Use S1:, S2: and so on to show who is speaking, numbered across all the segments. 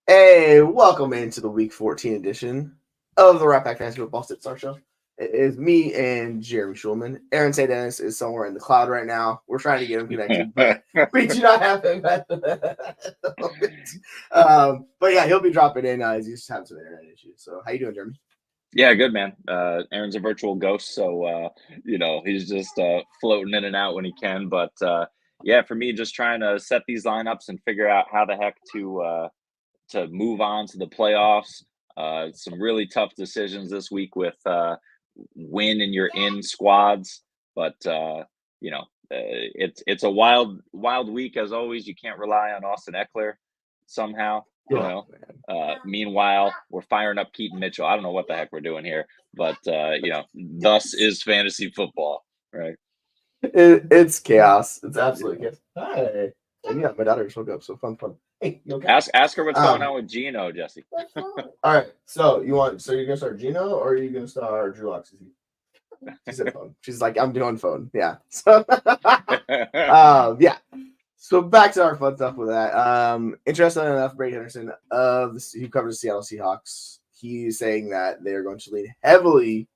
S1: Hey, welcome into the Week 14 edition of the Right Back Fantasy Football Sit Start Show. It is me and Jeremy Schulman. Aaron St. Dennis is somewhere in the cloud right now. We're trying to get him connected, but we do not have him at the moment. But yeah, he'll be dropping in as he's having some internet issues. So how you doing, Jeremy?
S2: Yeah, good man. Aaron's a virtual ghost, so he's just floating in and out when he can. But yeah, for me, just trying to set these lineups and figure out how the heck to move on to the playoffs. Some really tough decisions this week with win and you're in squads, but it's a wild week as always. You can't rely on Austin Eckler somehow.
S1: Oh,
S2: Meanwhile, we're firing up Keaton Mitchell. I don't know what the heck we're doing here, but thus is fantasy football, right?
S1: it's chaos. It's absolute chaos. Hi. And yeah, my daughter just woke up, so fun. Hey, you okay?
S2: Ask her what's going on with Gino, Jesse.
S1: All right. So you're gonna start Gino or are you gonna start Drew Lock? She said phone. She's like, I'm doing phone. Yeah. So yeah. So back to our fun stuff with that. Interesting enough, Brady Henderson who covers the Seattle Seahawks, he's saying that they're going to lean heavily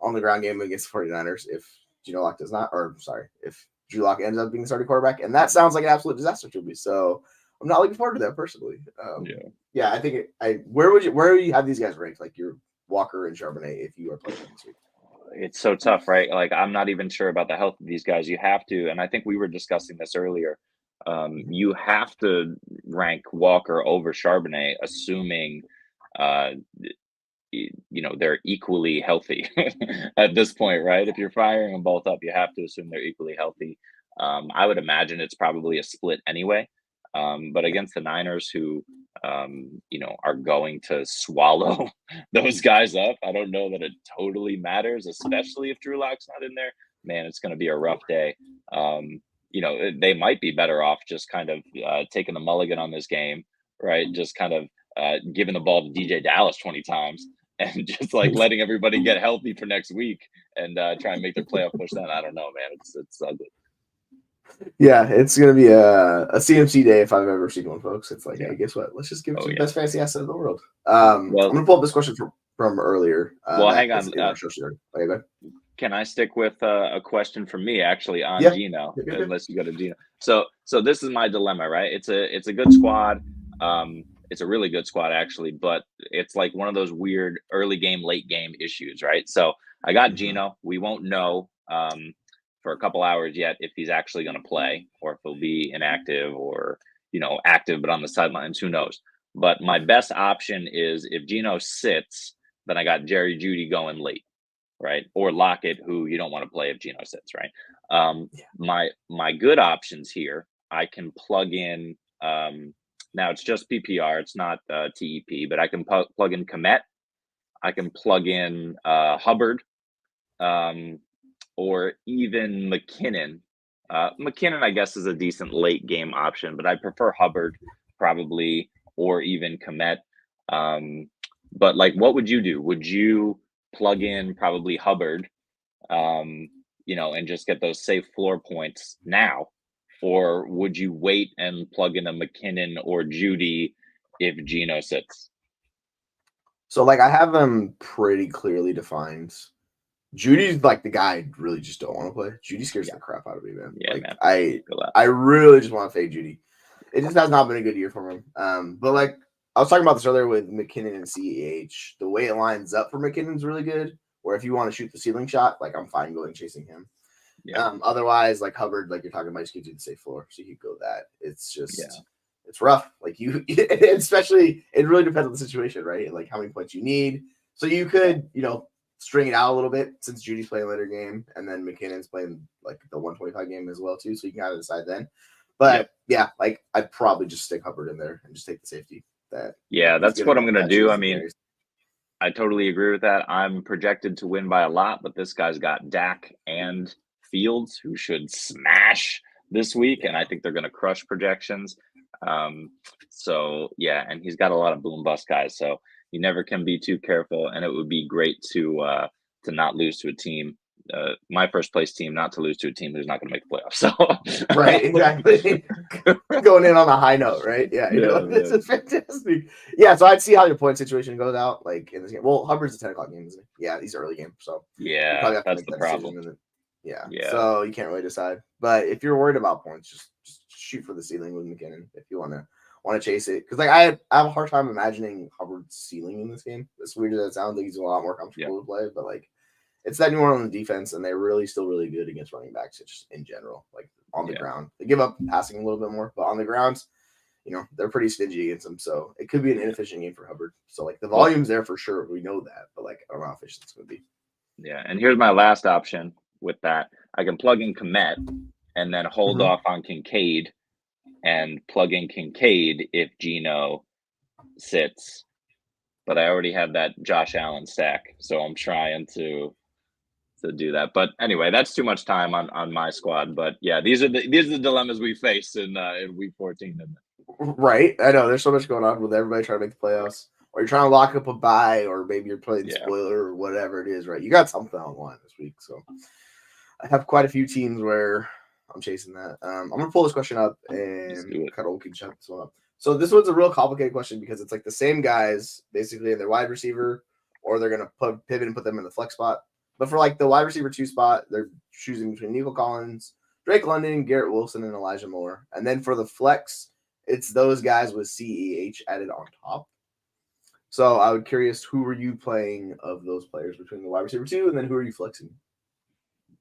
S1: on the ground game against the 49ers if Gino Lock does not, or sorry, if Drew Lock ends up being the starting quarterback. And that sounds like an absolute disaster to me. So I'm not looking forward to that personally. Yeah, I think where would you have these guys ranked? Like your Walker and Charbonnet if you are playing them this week?
S2: It's so tough, right? Like I'm not even sure about the health of these guys. You have to, and I think we were discussing this earlier. You have to rank Walker over Charbonnet, assuming uh, they're equally healthy at this point, right? If you're firing them both up, you have to assume they're equally healthy. I would imagine it's probably a split anyway. But against the Niners, who are going to swallow those guys up, I don't know that it totally matters, especially if Drew Lock's not in there. Man, it's going to be a rough day. They might be better off just kind of taking the mulligan on this game, right? Just kind of giving the ball to DJ Dallas 20 times and just like letting everybody get healthy for next week and try and make their playoff push. Then I don't know, man. It's ugly.
S1: Yeah, it's gonna be a CMC day if I've ever seen one, folks. It's like, hey, guess what? Let's just give it to the best fantasy asset in the world. I'm gonna pull up this question from earlier.
S2: Hang on. Can I stick with a question from me actually on Gino? Unless you go to Gino. So this is my dilemma, right? It's a good squad. It's a really good squad actually, but it's like one of those weird early game, late game issues, right? So I got Gino. We won't know for a couple hours yet if he's actually going to play or if he'll be inactive or active but on the sidelines. Who knows? But my best option is if Gino sits, then I got Jerry Jeudy going late, right? Or Lockett, who you don't want to play if Gino sits, right? My good options here, I can plug in. Now it's just PPR, it's not TEP, but I can plug in Komet. I can plug in Hubbard, or even McKinnon. McKinnon, I guess, is a decent late game option, but I prefer Hubbard probably, or even Komet. But like, what would you do? Would you plug in probably Hubbard, and just get those safe floor points now? Or would you wait and plug in a McKinnon or Jeudy if Gino sits?
S1: So like I have them pretty clearly defined. Judy's like the guy I really just don't want to play. Judy scares the crap out of me, man.
S2: Yeah,
S1: like
S2: man.
S1: I really just want to fade Judy. It just has not been a good year for him. But like I was talking about this earlier with McKinnon and CEH. The way it lines up for McKinnon's really good. Where if you want to shoot the ceiling shot, like I'm fine going chasing him. Yeah. Otherwise, like Hubbard, like you're talking about, just gives you the safe floor, so you could go that. It's just it's rough. Like especially it really depends on the situation, right? Like how many points you need. So you could, string it out a little bit since Judy's playing later game, and then McKinnon's playing like the 125 game as well too. So you can kind of decide then. But yeah, like I'd probably just stick Hubbard in there and just take the safety.
S2: That's what I'm gonna do. I mean, I totally agree with that. I'm projected to win by a lot, but this guy's got Dak and Fields, who should smash this week, and I think they're gonna crush projections. And he's got a lot of boom bust guys, so you never can be too careful. And it would be great to not lose to a team my first place team not to lose to a team who's not going to make the playoffs. So
S1: Right, exactly. Going in on a high note, right? Yeah, you're like, this is fantastic. Yeah, so I'd see how your point situation goes out, like in this game. Well, Hubbard's a 10 o'clock game, isn't it? Yeah, these early games, so you
S2: yeah,
S1: probably have to
S2: that's
S1: make
S2: the
S1: that
S2: problem.
S1: decision. Yeah,
S2: Yeah,
S1: so you can't really decide. But if you're worried about points, just shoot for the ceiling with McKinnon if you want to chase it. Because like I have a hard time imagining Hubbard's ceiling in this game. As weird as it sounds, like he's a lot more comfortable to play, but like it's that New Orleans defense, and they're really still really good against running backs just in general. Like on the ground, they give up passing a little bit more, but on the ground, they're pretty stingy against them. So it could be an inefficient game for Hubbard. So like the volume's there for sure, we know that, but like I don't know how efficient it's going to be.
S2: Yeah, and here's my last option with that. I can plug in Komet and then hold off on Kincaid and plug in Kincaid if Geno sits. But I already have that Josh Allen stack, so I'm trying to do that. But anyway, that's too much time on my squad. But yeah, these are the dilemmas we face in week 14.
S1: Right, I know there's so much going on with everybody trying to make the playoffs, or you're trying to lock up a bye, or maybe you're playing spoiler or whatever it is. Right, you got something on the line this week, so I have quite a few teams where I'm chasing that. I'm gonna pull this question up and kind of keep checking this one up. So this one's a real complicated question because it's like the same guys basically in their wide receiver, or they're gonna pivot and put them in the flex spot. But for like the wide receiver 2 spot, they're choosing between Nico Collins, Drake London, Garrett Wilson, and Elijah Moore. And then for the flex, it's those guys with CEH added on top. So I would curious, who were you playing of those players between the wide receiver 2, and then who are you flexing?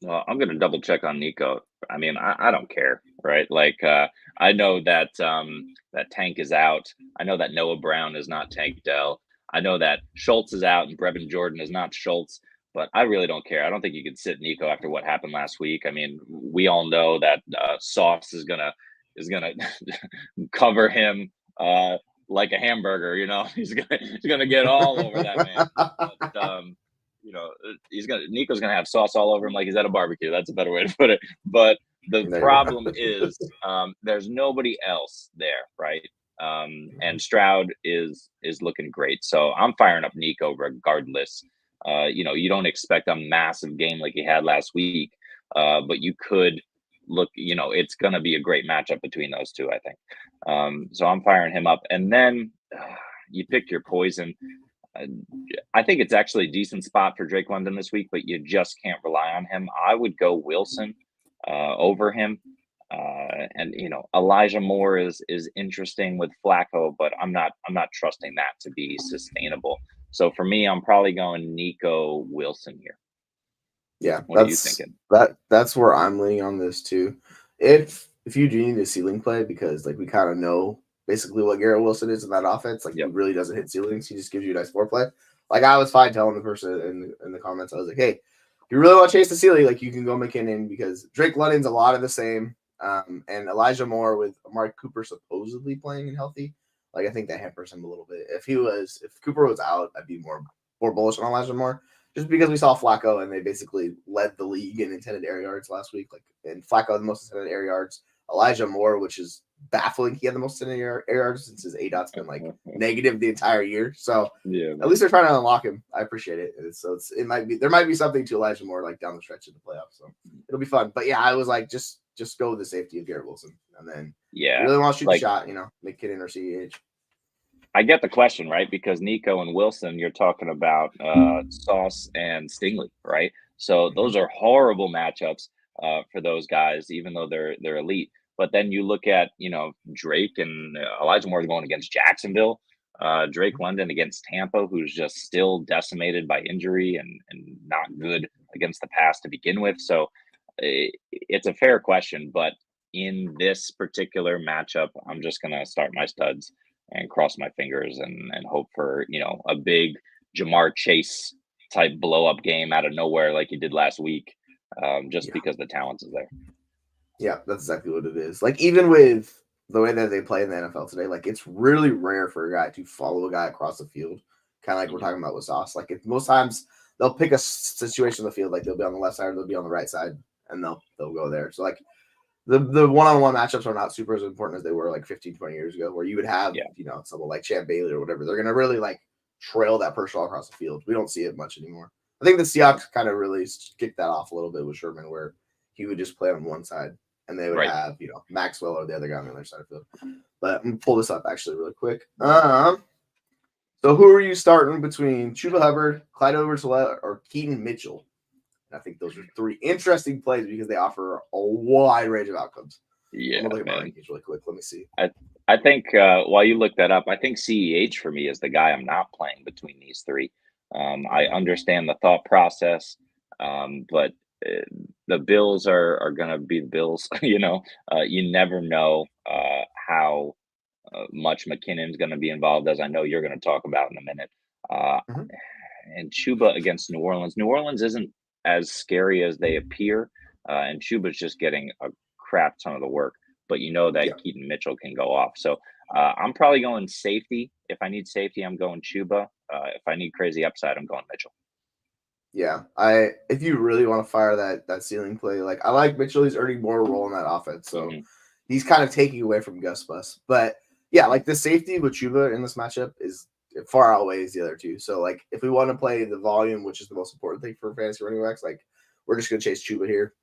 S2: Well, I'm going to double check on Nico. I mean, I don't care, right? Like, I know that that Tank is out. I know that Noah Brown is not Tank Dell. I know that Schultz is out and Brevin Jordan is not Schultz. But I really don't care. I don't think you could sit Nico after what happened last week. I mean, we all know that Sauce is gonna cover him like a hamburger. He's gonna get all over that man. But, Nico's gonna have sauce all over him like he's at a barbecue. That's a better way to put it. But the problem is there's nobody else there, right? And Stroud is looking great. So I'm firing up Nico regardless. You don't expect a massive game like he had last week, but you could look, it's going to be a great matchup between those two, I think. So I'm firing him up. And then you pick your poison. I think it's actually a decent spot for Drake London this week, but you just can't rely on him. I would go Wilson over him. And Elijah Moore is interesting with Flacco, but I'm not trusting that to be sustainable. So for me, I'm probably going Nico Wilson here.
S1: Yeah,
S2: what are you thinking?
S1: That's where I'm leaning on this too. If you do need a ceiling play, because like we kind of know basically what Garrett Wilson is in that offense, like he really doesn't hit ceilings. He just gives you a nice floor play. Like I was fine telling the person in the comments, I was like, hey, if you really want to chase the ceiling, like you can go McKinnon because Drake London's a lot of the same. And Elijah Moore with Amari Cooper supposedly playing and healthy, like I think that hampers him a little bit. If Cooper was out, I'd be more bullish on Elijah Moore, just because we saw Flacco and they basically led the league in intended air yards last week. Like, and Flacco had the most intended air yards. Elijah Moore, which is baffling, he had the most intended air yards since his ADOT's been like negative the entire year. So at least they're trying to unlock him. I appreciate it. So there might be something to Elijah Moore like down the stretch of the playoffs. So it'll be fun. But yeah, I was like just go with the safety of Garrett Wilson, and then if you really want to shoot the shot, McKinnon or CEH.
S2: I get the question, right? Because Nico and Wilson, you're talking about Sauce and Stingley, right? So those are horrible matchups for those guys, even though they're elite. But then you look at, Drake and Elijah Moore going against Jacksonville, Drake London against Tampa, who's just still decimated by injury and not good against the pass to begin with. So it's a fair question, but in this particular matchup, I'm just going to start my studs and cross my fingers and hope for, a big Jamar Chase type blow up game out of nowhere like he did last week, because the talent is there.
S1: Yeah, that's exactly what it is. Like, even with the way that they play in the NFL today, like, it's really rare for a guy to follow a guy across the field, kind of like we're talking about with Sauce. Like, most times they'll pick a situation in the field, like they'll be on the left side or they'll be on the right side, and they'll go there. So, like, the one-on-one matchups are not super as important as they were like 15, 20 years ago, where you would have, someone like Champ Bailey or whatever. They're going to really like trail that person all across the field. We don't see it much anymore. I think the Seahawks kind of really kicked that off a little bit with Sherman, where he would just play on one side and they would
S2: Right.
S1: have, Maxwell or the other guy on the other side of the field. But I'm gonna pull this up actually really quick. So who are you starting between Chuba Hubbard, Clyde Edwards-Helaire, or Keaton Mitchell? And I think those are three interesting plays because they offer a wide range of outcomes.
S2: Yeah,
S1: I'm gonna look at my
S2: man.
S1: rankings really quick. Let me see.
S2: I think while you look that up, I think CEH for me is the guy I'm not playing between these three. I understand the thought process, but uh, the Bills are going to be the Bills. You never know how much McKinnon's going to be involved, as I know you're going to talk about in a minute. Uh,
S1: Mhm.
S2: and Chuba against New Orleans. New Orleans isn't as scary as they appear, and Chuba's just getting a crap ton of the work. But you know that
S1: Yeah.
S2: Keaton Mitchell can go off. So I'm probably going safety. If I need safety, I'm going Chuba. If I need crazy upside, I'm going Mitchell.
S1: Yeah, if you really want to fire that ceiling play, like I like Mitchell, he's earning more role in that offense, so he's kind of taking away from Gus Bus. But yeah, like the safety with Chuba in this matchup is far outweighs the other two. So like if we want to play the volume, which is the most important thing for fantasy running backs, like we're just gonna chase Chuba here.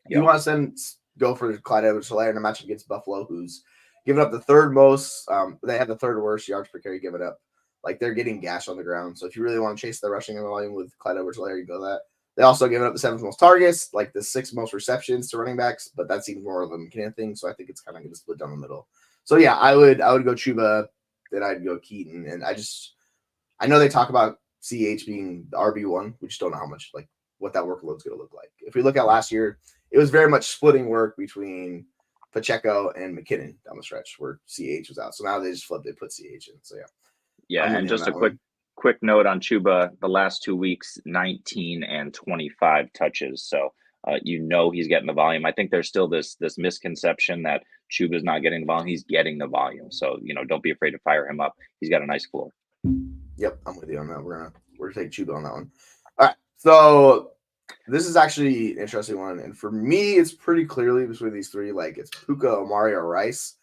S1: You want to go for Clyde Edwards-Helaire in a matchup against Buffalo, who's given up the third most. They have the third worst yards per carry given up. Like they're getting gashed on the ground. So if you really want to chase the rushing volume with Clyde Edwards-Helaire, you go that. They also given up the seventh most targets, like the sixth most receptions to running backs, but that's even more of a McKinnon thing. So I think it's kind of going to split down the middle. So yeah, I would go Chuba, then I'd go Keaton, and I know they talk about CH being the RB1. We just don't know how much what that workload's going to look like. If we look at last year, it was very much splitting work between Pacheco and McKinnon down the stretch where CH was out. So now they just flipped, they put CH in. So yeah.
S2: Yeah, and just a quick note on Chuba, the last 2 weeks, 19 and 25 touches. So he's getting the volume. I think there's still this misconception that Chuba's not getting the volume. He's getting the volume. So, don't be afraid to fire him up. He's got a nice floor.
S1: Yep, I'm with you on that. We're gonna take Chuba on that one. All right. So this is actually an interesting one. And for me, it's pretty clearly between these three. Like it's Puka, Amari, or Rice.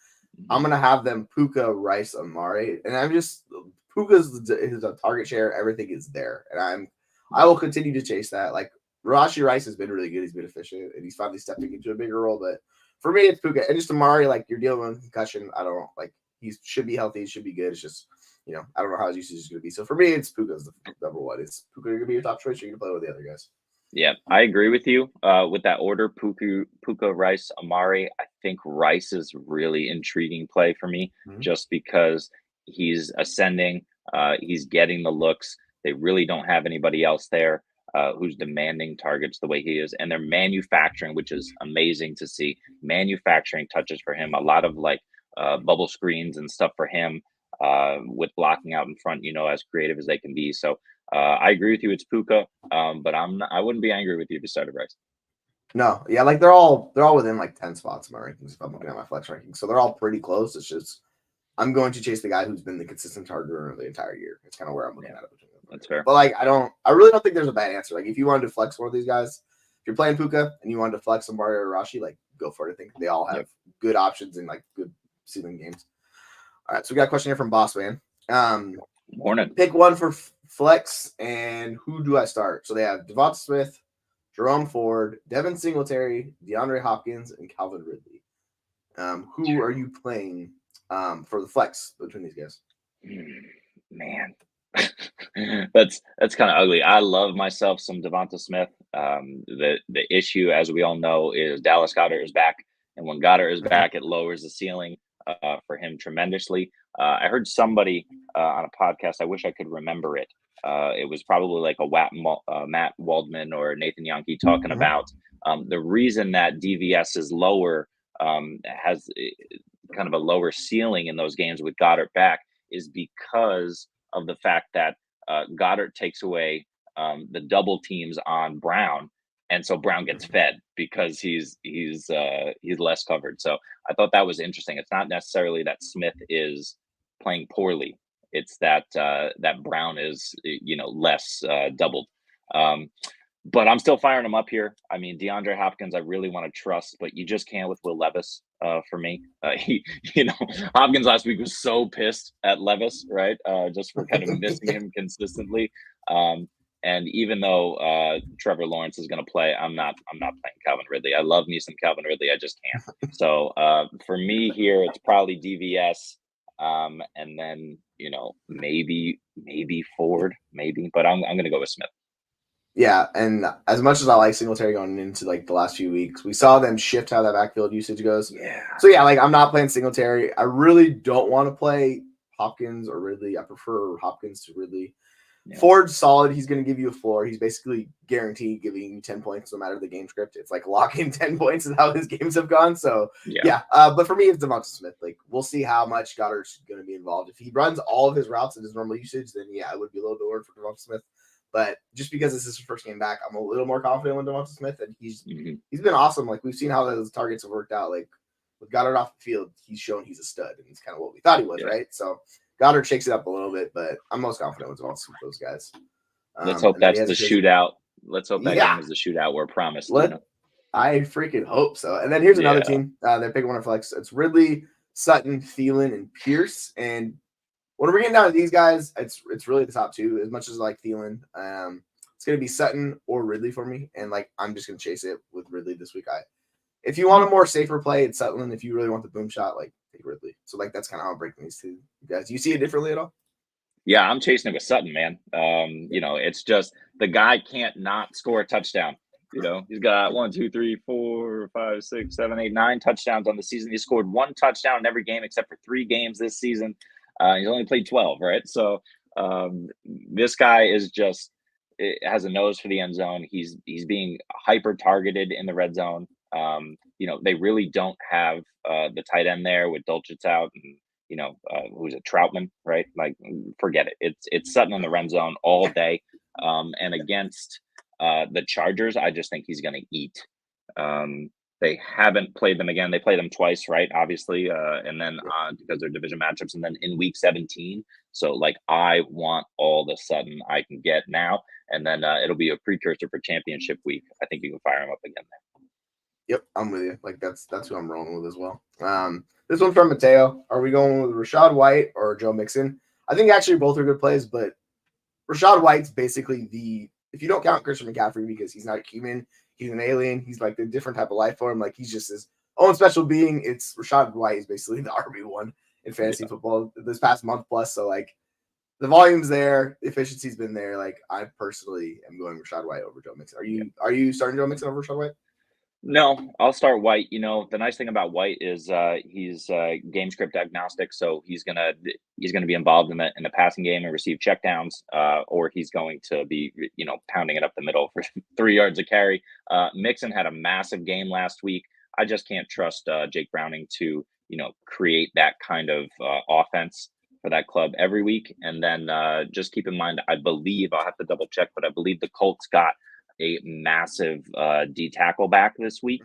S1: I'm gonna have them Puka, Rice, Amari, and I'm just Puka's a target share. Everything is there, and I will continue to chase that. Like Rashi Rice has been really good. He's been efficient, and he's finally stepping into a bigger role. But for me, it's Puka and just Amari. Like you're dealing with concussion. I don't like he should be healthy. He should be good. It's just I don't know how his usage is going to be. So for me, it's Puka's the number one. Is Puka going to be your top choice? Or you're going to play with the other guys?
S2: Yeah, I agree with you with that order. Puka, Rice, Amari. I think Rice is really intriguing play for me just because he's ascending. He's getting the looks. They really don't have anybody else there who's demanding targets the way he is. And they're manufacturing, which is amazing to see. Manufacturing touches for him. A lot of bubble screens and stuff for him with blocking out in front, as creative as they can be. So I agree with you. It's Puka, but I wouldn't be angry with you if you started Rice.
S1: No, yeah, like they're all within like 10 spots in my rankings if I'm looking at my flex rankings. So they're all pretty close. It's just I'm going to chase the guy who's been the consistent targeter the entire year. It's kind of where I'm looking at it.
S2: That's fair.
S1: But I really don't think there's a bad answer. Like if you wanted to flex one of these guys, if you're playing Puka and you wanted to flex somebody or Rashi, like go for it. I think they all have good options and like good ceiling games. All right, so we got a question here from Boss Man.
S2: Morning.
S1: Pick one for flex, and who do I start? So they have Devonta Smith, Jerome Ford, Devin Singletary, DeAndre Hopkins, and Calvin Ridley. Who are you playing for the flex between these guys?
S2: Man, that's kind of ugly. I love myself some Devonta Smith. The issue, as we all know, is Dallas Goedert is back, and when Goedert is back, it lowers the ceiling for him tremendously. I heard somebody on a podcast. I wish I could remember it. It was probably like a Matt Waldman or Nathan Yonke talking about the reason that DVS is lower, has kind of a lower ceiling in those games with Goedert back is because of the fact that Goedert takes away the double teams on Brown. And so Brown gets fed because he's less covered. So I thought that was interesting. It's not necessarily that Smith is playing poorly. It's that that Brown is less doubled. But I'm still firing him up here. I mean, DeAndre Hopkins, I really want to trust, but you just can't with Will Levis for me. Hopkins last week was so pissed at Levis, right? Just for kind of missing him consistently. And even though Trevor Lawrence is going to play, I'm not playing Calvin Ridley. I love me some Calvin Ridley. I just can't. So for me here, it's probably DVS, and then maybe Ford, maybe, but I'm going to go with Smith.
S1: Yeah, and as much as I like Singletary going into like the last few weeks, we saw them shift how that backfield usage goes.
S2: Yeah.
S1: So yeah, like I'm not playing Singletary. I really don't want to play Hopkins or Ridley. I prefer Hopkins to Ridley. Yeah. Ford's solid. He's going to give you a floor. He's basically guaranteed giving you 10 points no matter the game script. It's like locking 10 points is how his games have gone. So yeah. But for me, it's Devonta Smith. Like we'll see how much Goddard's going to be involved. If he runs all of his routes at his normal usage, then yeah, I would be a little bit worried for Devonta Smith. But just because this is his first game back, I'm a little more confident with Devonta Smith, and he's been awesome. Like we've seen how those targets have worked out. Like with Goddard off the field, he's shown he's a stud, and he's kind of what we thought he was, right? So Goddard shakes it up a little bit, but I'm most confident with those guys.
S2: Let's hope that's the shootout. Let's hope that game is the shootout we're promised.
S1: I freaking hope so. And then here's another team. They're picking one of flex. It's Ridley, Sutton, Thielen, and Pierce. And when we're getting down to these guys, it's really the top two. As much as I like Thielen, it's going to be Sutton or Ridley for me. And like I'm just going to chase it with Ridley this week. If you want a more safer play, it's Sutton. If you really want the boom shot, like take Ridley. So like that's kind of how I'm breaking these two guys. Do you see it differently at all?
S2: Yeah, I'm chasing it with Sutton, man. It's just the guy can't not score a touchdown. He's got 1, 2, 3, 4, 5, 6, 7, 8, 9 touchdowns on the season. He scored 1 touchdown in every game except for 3 games this season. He's only played 12, right? So this guy has a nose for the end zone. He's being hyper targeted in the red zone. They really don't have the tight end there with Dulcich out and who's it, Troutman, right? Like, forget it. It's Sutton in the red zone all day. And against the Chargers, I just think he's going to eat. They haven't played them again. They played them twice, right? Obviously, and then because they're division matchups, and then in week 17. So, like, I want all the Sutton I can get now, and then it'll be a precursor for championship week. I think you can fire him up again there.
S1: Yep, I'm with you. Like that's who I'm rolling with as well. This one from Mateo. Are we going with Rachaad White or Joe Mixon? I think actually both are good plays, but Rachaad White's basically if you don't count Christian McCaffrey because he's not human, he's an alien. He's like a different type of life form. Like he's just his own special being. It's Rachaad White is basically the RB1 in fantasy football this past month plus. So like the volume's there, the efficiency's been there. Like I personally am going Rachaad White over Joe Mixon. Are you starting Joe Mixon over Rachaad White?
S2: No, I'll start White. The nice thing about White is he's game script agnostic, so he's gonna be involved in the passing game and receive checkdowns, or he's going to be pounding it up the middle for 3 yards a carry. Mixon had a massive game last week. I just can't trust Jake Browning to create that kind of offense for that club every week. And then just keep in mind, I believe I'll have to double check, but I believe the Colts got a massive D tackle back this week,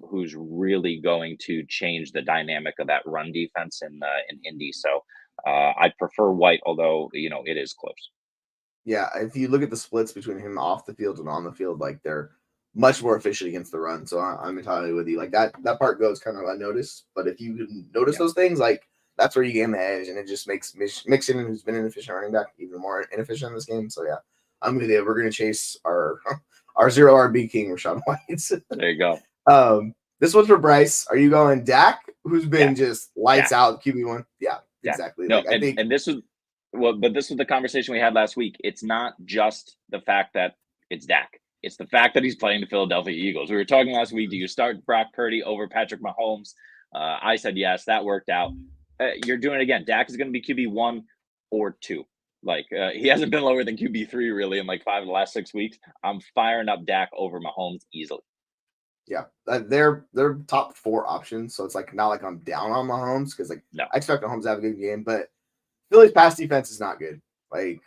S2: who's really going to change the dynamic of that run defense in Indy. So I prefer White, although it is close.
S1: Yeah, if you look at the splits between him off the field and on the field, like they're much more efficient against the run. So I'm entirely with you. Like that part goes kind of unnoticed, but if you notice those things, like that's where you gain the edge, and it just makes Mixon, who's been an inefficient running back, even more inefficient in this game. So yeah. I'm with you. We're going to chase our 0 RB king, Rachaad White.
S2: There you go.
S1: This one's for Bryce. Are you going Dak, who's been just lights out QB1? Yeah, exactly.
S2: No,
S1: like, I think,
S2: and this was the conversation we had last week. It's not just the fact that it's Dak. It's the fact that he's playing the Philadelphia Eagles. We were talking last week. Do you start Brock Purdy over Patrick Mahomes? I said yes. That worked out. You're doing it again. Dak is going to be QB1 or 2. Like he hasn't been lower than QB3 really in like 5 of the last 6 weeks. I'm firing up Dak over Mahomes easily.
S1: Yeah, they're top 4 options, so it's like not like I'm down on Mahomes because like I expect Mahomes to have a good game, but Philly's pass defense is not good. Like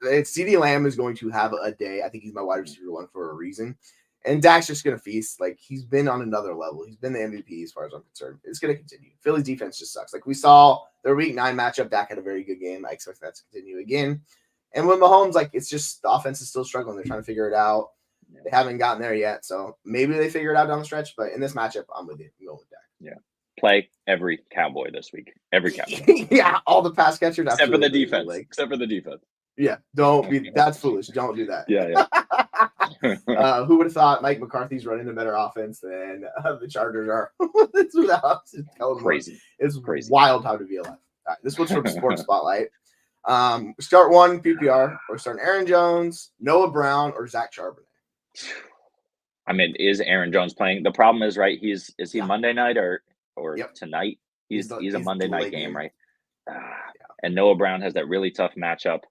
S1: CeeDee Lamb is going to have a day. I think he's my wide receiver 1 for a reason, and Dak's just going to feast. Like he's been on another level. He's been the MVP as far as I'm concerned. It's going to continue. Philly's defense just sucks. Like we saw their week 9 matchup, Dak had a very good game. I expect that to continue again. And with Mahomes, like it's just the offense is still struggling. They're trying to figure it out. They haven't gotten there yet. So maybe they figure it out down the stretch. But in this matchup, I'm with you. I'm going with Dak.
S2: Yeah. Play every Cowboy this week. Every Cowboy.
S1: Yeah, all the pass catchers.
S2: Except for the defense. Except for the defense.
S1: Yeah, don't be. That's foolish. Don't do that.
S2: Yeah.
S1: Who would have thought Mike McCarthy's running a better offense than the Chargers are? It's without
S2: Crazy.
S1: It's
S2: Crazy.
S1: wild how to be alive. All right, this one's from Sports Spotlight. Start one PPR or starting Aaron Jones, Noah Brown, or Zach Charbonnet.
S2: I mean, is Aaron Jones playing? The problem is, right? Is he
S1: Yeah.
S2: Monday night or
S1: Yep.
S2: tonight? He's a Monday
S1: the
S2: night
S1: late
S2: game, right?
S1: Yeah.
S2: And Noah Brown has that really tough matchup.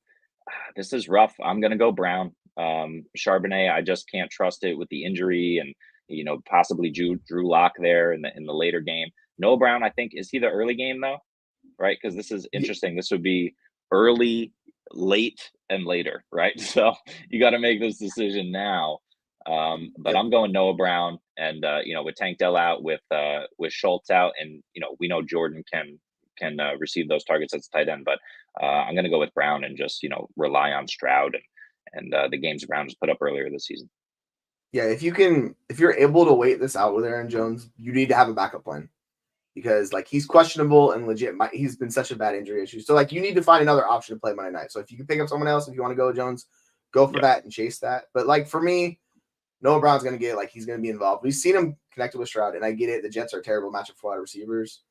S2: This is rough. I'm gonna go Brown. Charbonnet, I just can't trust it with the injury and possibly Drew Lock there in the later game. Noah Brown, I think, is he the early game though? Right? Because this is interesting. This would be early, late, and later, right? So you got to make this decision now. But I'm going Noah Brown, and with Tank Dell out, with Schultz out, and we know Jordan can receive those targets as a tight end. But I'm going to go with Brown and just rely on Stroud and the games Brown just put up earlier this season.
S1: Yeah, if you're able to wait this out with Aaron Jones, you need to have a backup plan because he's questionable and legit. He's been such a bad injury issue, so you need to find another option to play Monday night. So if you can pick up someone else, if you want to go with Jones, go for that and chase that. But for me, Noah Brown's going to get he's going to be involved. We've seen him connected with Stroud, and I get it. The Jets are a terrible matchup for wide receivers.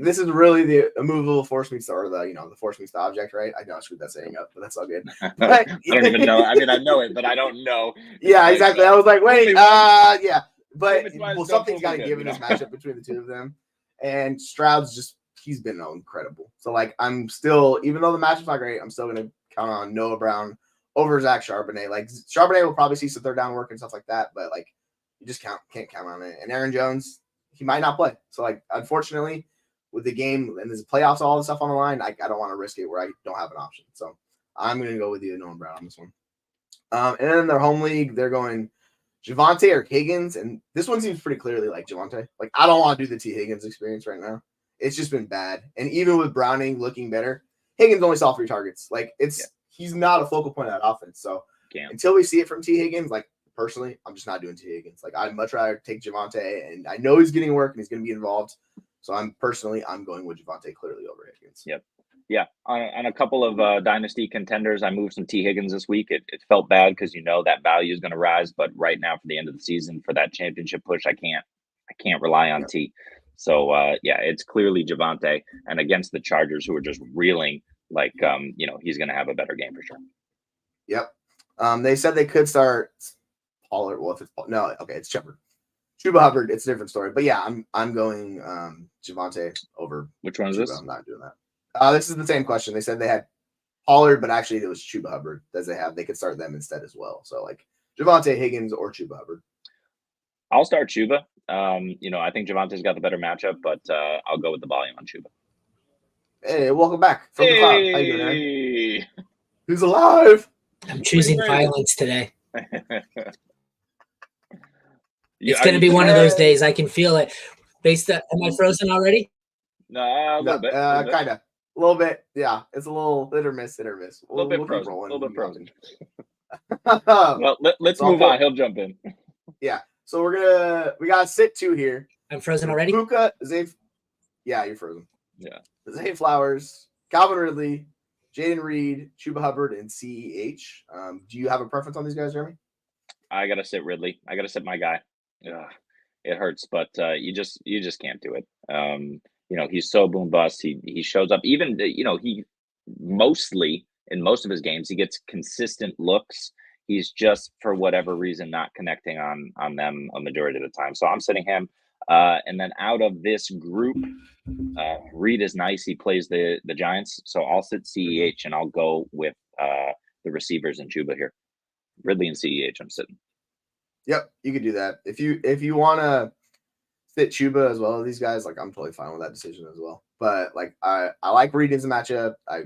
S1: This is really the immovable force meets the force meets the object, right? I know I screwed that saying up, but that's all good. But,
S2: I don't even know. I mean, I know it, but I don't know.
S1: Yeah, exactly. I was like, wait, yeah. But something's got to give in this matchup between the two of them. And Stroud's he's been incredible. So I'm still, even though the matchup's not great, I'm still going to count on Noah Brown over Zach Charbonnet. Charbonnet will probably see some third down work and stuff like that, but you just can't count on it. And Aaron Jones, he might not play. So unfortunately, with the game and there's playoffs, all the stuff on the line, I don't want to risk it where I don't have an option. So I'm going to go with you, Noah Brown, on this one. And then in their home league, they're going Javonte or Higgins, and this one seems pretty clearly like Javonte. I don't want to do the T. Higgins experience right now. It's just been bad. And even with Browning looking better, Higgins only saw 3 targets. He's not a focal point of that offense. So until we see it from T. Higgins, personally, I'm just not doing T. Higgins. I'd much rather take Javonte, and I know he's getting work and he's going to be involved. So I'm going with Javonte clearly over Higgins.
S2: Yep. Yeah, on a couple of dynasty contenders, I moved some T. Higgins this week. It felt bad because that value is going to rise, but right now for the end of the season, for that championship push, I can't rely on T. So it's clearly Javonte, and against the Chargers, who are just reeling, he's going to have a better game for sure.
S1: Yep. They said they could start Pollard. Well, if it's it's Shepard. Chuba Hubbard, it's a different story. But yeah, I'm going Javonte over.
S2: Which one is
S1: Chuba.
S2: this?
S1: I'm not doing that. This is the same question. They said they had Pollard, but actually it was Chuba Hubbard as they could start them instead as well. So Javonte, Higgins, or Chuba Hubbard.
S2: I'll start Chuba. I think Javonte's got the better matchup, but I'll go with the volume on Chuba.
S1: Hey, welcome back from the cloud. How you doing, Aaron? Who's alive?
S3: I'm choosing violence today. It's going to be one of those days. I can feel it. Am I frozen already?
S2: No, a little bit.
S1: Kind of. A little bit. Yeah. It's a little hit or miss. We'll
S2: bit
S1: keep
S2: frozen.
S1: rolling.
S2: A little bit frozen. Well, let's move on. He'll jump in.
S1: Yeah. So we got to sit 2 here.
S3: I'm frozen already?
S1: Puka, Zay. Yeah, you're frozen.
S2: Yeah.
S1: Zay Flowers, Calvin Ridley, Jaden Reed, Chuba Hubbard, and CEH. Do you have a preference on these guys, Jeremy?
S2: I got to sit Ridley. I got to sit my guy. Ugh, it hurts, but you just can't do it. He's so boom bust. He shows up. Even he mostly in most of his games he gets consistent looks. He's just for whatever reason not connecting on them a majority of the time. So I'm sitting him. And then out of this group, Reed is nice. He plays the Giants, so I'll sit CEH and I'll go with the receivers and Chuba here. Ridley and CEH, I'm sitting.
S1: Yep, you could do that. If you want to sit Chuba as well as these guys, I'm totally fine with that decision as well. But I like Reed as a matchup. I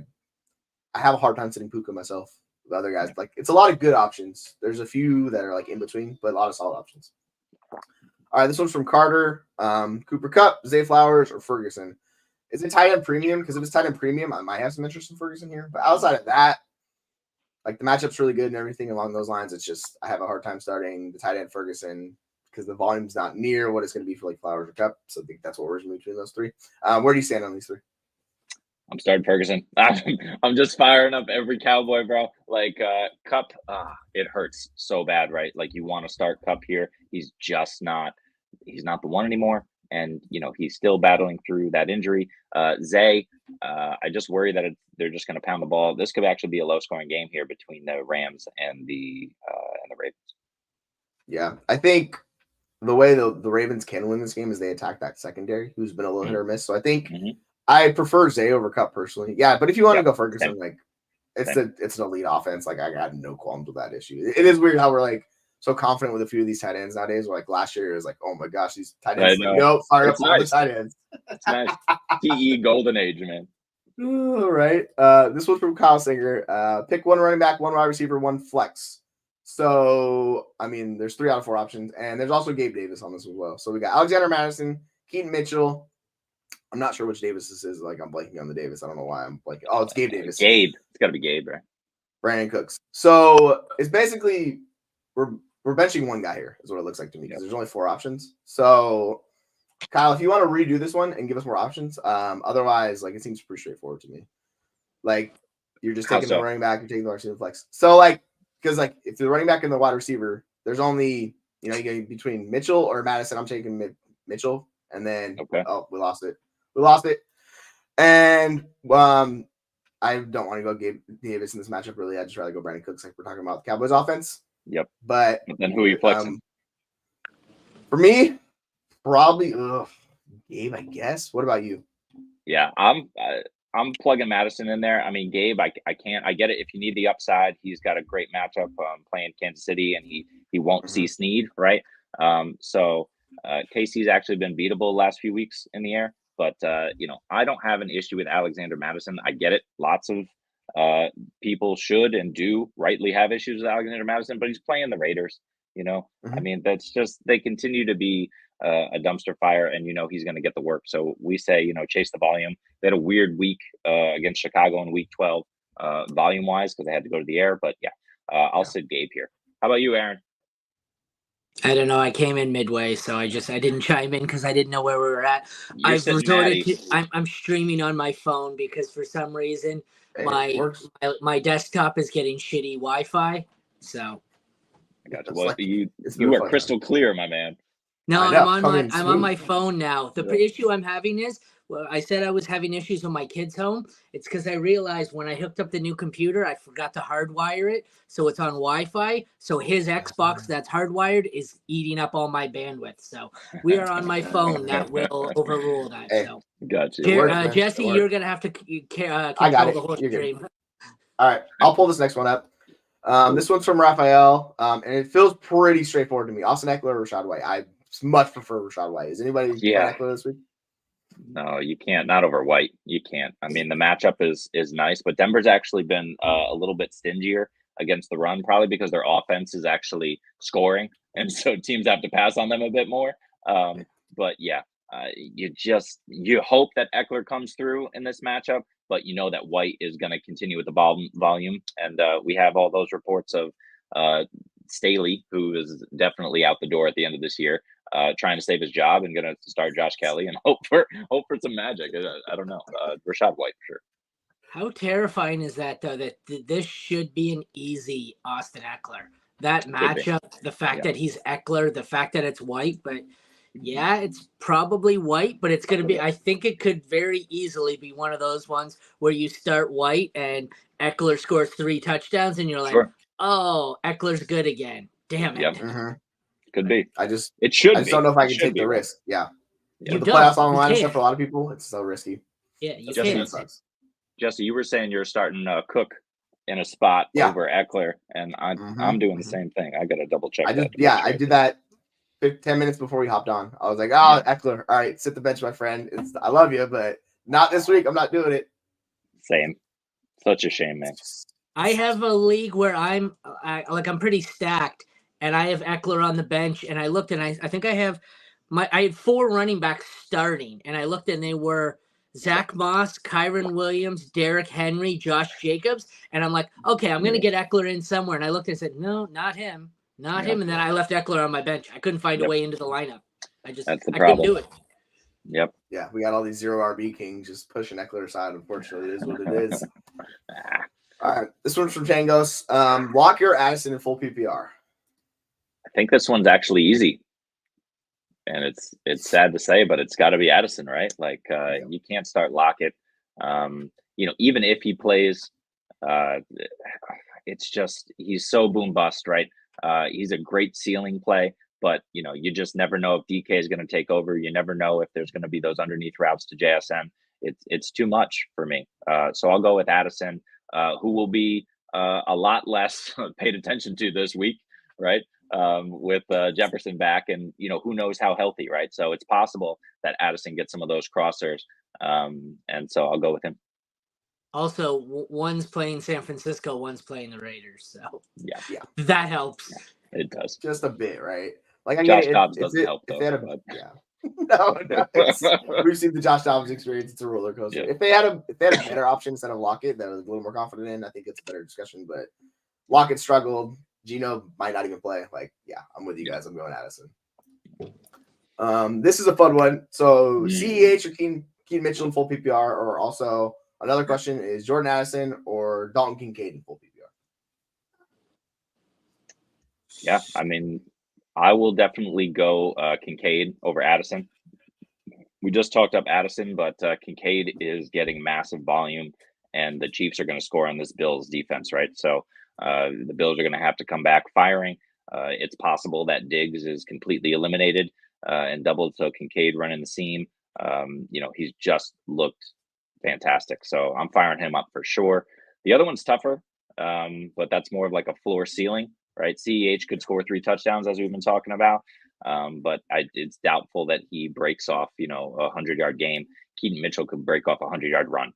S1: have a hard time sitting Puka myself. The other guys, it's a lot of good options. There's a few that are in between, but a lot of solid options. All right, this one's from Carter. Cooper Kupp, Zay Flowers, or Ferguson. Is it tight end premium? Because if it's tight end premium, I might have some interest in Ferguson here. But outside of that, the matchup's really good and everything along those lines. It's just I have a hard time starting the tight end Ferguson because the volume's not near what it's going to be for Flowers or Kupp. So I think that's what we're between those 3. Where do you stand on these 3?
S2: I'm starting Ferguson. I'm just firing up every Cowboy, bro. Like Cup, it hurts so bad, right? Like you want to start Cup here. He's just not. He's not the one anymore, and he's still battling through that injury. Zay, I just worry that they're just going to pound the ball. This could actually be a low-scoring game here between the Rams and the Ravens.
S1: Yeah, I think the way the Ravens can win this game is they attack that secondary, who's been a little hit or miss. So I think I prefer Zay over Cup personally. Yeah, but if you want to go Ferguson, like it's an elite offense. Like I got no qualms with that issue. It is weird how we're like so confident with a few of these tight ends nowadays. Where like last year it was like, oh my gosh, these tight ends. Like, no, fire up all the tight ends.
S2: It's nice. TE golden age, man.
S1: All right. This one's from Kyle Singer. Pick one running back, one wide receiver, one flex. So, I mean, there's 3 out of 4 options, and there's also Gabe Davis on this as well. So we got Alexander Madison, Keaton Mitchell. I'm not sure which Davis this is. Like, I'm blanking on the Davis. I don't know why I'm blanking. Oh, it's Gabe Davis.
S2: Gabe. It's got to be Gabe, right?
S1: Brandon Cooks. So it's basically we're benching one guy here is what it looks like to me because there's only 4 options. So, Kyle, if you want to redo this one and give us more options, otherwise, like, it seems pretty straightforward to me. Like, you're just taking the running back, you're taking the receiver flex. So, like, because, like, if the running back and the wide receiver, there's only, you get between Mitchell or Madison. I'm taking Mitchell. And then, oh, we lost it. And I don't want to go Gabe Davis in this matchup, really. I'd just rather go Brandon Cooks, like we're talking about the Cowboys offense.
S2: Yep.
S1: But
S2: then who are you flexing?
S1: For me, probably Gabe, I guess. What about you?
S2: Yeah, I'm plugging Madison in there. I mean, Gabe, I can't. I get it. If you need the upside, he's got a great matchup playing Kansas City, and he won't see Snead, right? So KC's actually been beatable the last few weeks in the air, but I don't have an issue with Alexander Madison. I get it. Lots of people should and do rightly have issues with Alexander Madison, but he's playing the Raiders. I mean, that's just they continue to be a dumpster fire, and he's going to get the work. So we say chase the volume. They had a weird week against Chicago in Week 12, volume wise, because they had to go to the air. But I'll sit Gabe here. How about you, Aaron?
S3: I don't know. I came in midway, so I didn't chime in because I didn't know where we were at. I'm streaming on my phone because for some reason my desktop is getting shitty Wi-Fi. So
S2: I got you. Well, you are crystal clear, my man.
S3: No, I'm on my phone now. The issue I'm having is, well, I said I was having issues with my kids' home. It's because I realized when I hooked up the new computer, I forgot to hardwire it. So it's on Wi-Fi. So his Xbox that's hardwired is eating up all my bandwidth. So we are on my phone. That will overrule that. So
S2: gotcha.
S3: Jesse, you're going to have to control the whole stream.
S1: All right. I'll pull this next one up. This one's from Raphael, and it feels pretty straightforward to me. Austin Eckler or Rashad White? I much prefer Rashad White. Is anybody Eckler this week?
S2: No, you can't. Not over White. You can't. I mean, the matchup is nice, but Denver's actually been a little bit stingier against the run, probably because their offense is actually scoring, and so teams have to pass on them a bit more. But yeah, you hope that Eckler comes through in this matchup, but that White is going to continue with the volume, and we have all those reports of Staley, who is definitely out the door at the end of this year, trying to save his job and going to start Josh Kelly and hope for some magic. I don't know. Rashad White for sure.
S3: How terrifying is that, though, that this should be an easy Austin Eckler? That matchup, the fact that he's Eckler, the fact that it's White, but yeah, it's probably White, but it's going to be, I think it could very easily be one of those ones where you start White and Eckler scores 3 touchdowns and you're like, oh, Eckler's good again. Damn it.
S2: Yep. Could be.
S1: I just
S2: don't
S1: know if I can take the risk. Yeah. With the playoffs on the line and stuff for a lot of people, it's so risky.
S3: Yeah, you can't.
S2: Jesse, you were saying you're starting Cook in a spot over Eckler, and I'm doing the same thing. I got to double check.
S1: I did that 10 minutes before we hopped on. I was like, Eckler, all right, sit the bench, my friend. I love you, but not this week. I'm not doing it.
S2: Same. Such a shame, man.
S3: I have a league where I'm pretty stacked, and I have Eckler on the bench, and I looked, and I think I had 4 running backs starting, and I looked, and they were Zach Moss, Kyron Williams, Derrick Henry, Josh Jacobs, and I'm like, okay, I'm going to get Eckler in somewhere, and I looked and said, no, not him, and then I left Eckler on my bench. I couldn't find a way into the lineup. I couldn't do it.
S2: Yep.
S1: Yeah, we got all these 0 RB kings just pushing Eckler aside. Unfortunately, it is what it is. All right, this one's from Tangos. Walker, Addison in full PPR.
S2: I think this one's actually easy. And it's sad to say, but it's got to be Addison, right? Like you can't start Lockett. Even if he plays, it's just he's so boom bust, right? He's a great ceiling play, but you just never know if DK is going to take over. You never know if there's going to be those underneath routes to JSN. It's too much for me. So I'll go with Addison, who will be a lot less paid attention to this week, right? With Jefferson back, and who knows how healthy, right? So it's possible that Addison gets some of those crossers, and so I'll go with him.
S3: Also, one's playing San Francisco, one's playing the Raiders, so
S2: yeah,
S3: that helps.
S2: It does
S1: just a bit, right? Like
S2: Josh Dobbs doesn't help though.
S1: Yeah, no, we've seen the Josh Dobbs experience. It's a roller coaster.
S2: Yeah.
S1: If they had a better option instead of Lockett that I was a little more confident in, I think it's a better discussion. But Lockett struggled. Gino might not even play. Like, yeah, I'm with you guys. I'm going Addison. This is a fun one. So CEH or Keen Mitchell in full PPR, or also another question is Jordan Addison or Dalton Kincaid in full PPR.
S2: Yeah, I mean, I will definitely go Kincaid over Addison. We just talked up Addison, but Kincaid is getting massive volume, and the Chiefs are going to score on this Bills defense, right? So the Bills are going to have to come back firing. It's possible that Diggs is completely eliminated and doubled, so Kincaid running the seam. He's just looked fantastic. So I'm firing him up for sure. The other one's tougher, but that's more of like a floor ceiling, right? CEH could score 3 touchdowns, as we've been talking about. But it's doubtful that he breaks off, a 100-yard game. Keaton Mitchell could break off a 100-yard run,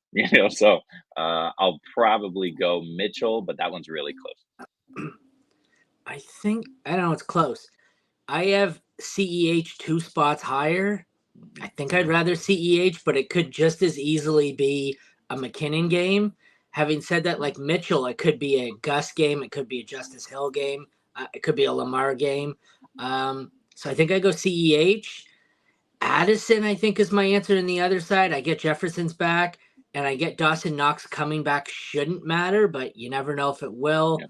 S2: so I'll probably go Mitchell, but that one's really close.
S3: I don't know, it's close. I have CEH 2 spots higher. I think I'd rather CEH, but it could just as easily be a McKinnon game. Having said that, like Mitchell, it could be a Gus game. It could be a Justice Hill game. It could be a Lamar game. So I think I go CEH. Addison, I think, is my answer on the other side. I get Jefferson's back, and I get Dawson Knox coming back. Shouldn't matter, but you never know if it will. Yeah.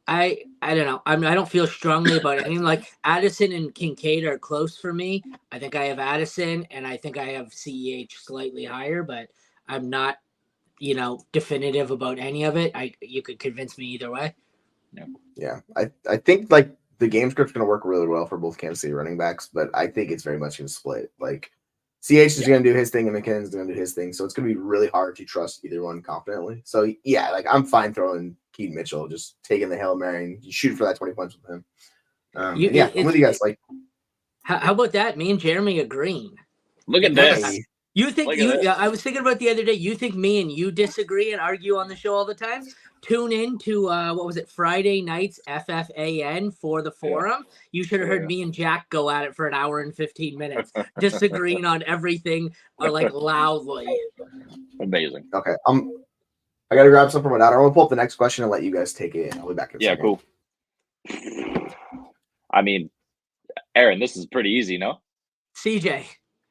S3: I don't know. I don't feel strongly about it. I mean, like Addison and Kincaid are close for me. I think I have Addison, and I think I have CEH slightly higher, but I'm not, definitive about any of it. You could convince me either way.
S1: Yeah. I think like the game script's going to work really well for both Kansas City running backs, but I think it's very much going to split. Like CH is going to do his thing and McKinnon's going to do his thing. So it's going to be really hard to trust either one confidently. So yeah, like I'm fine throwing Keaton Mitchell, just taking the Hail Mary and you shoot for that 20 points with him. I'm with you guys. Like,
S3: how about that? Me and Jeremy agreeing.
S2: Look at this.
S3: You think I was thinking about the other day. You think me and you disagree and argue on the show all the time? Tune in to what was it, Friday nights FFAN for the forum. Yeah. You should have heard me and Jack go at it for an hour and 15 minutes, disagreeing on everything, or like loudly.
S2: Amazing.
S1: Okay, I gotta grab something from my daughter. I'm gonna pull up the next question and let you guys take it. I'll be back in a second.
S2: Cool. I mean, Aaron, this is pretty easy, no?
S3: CJ.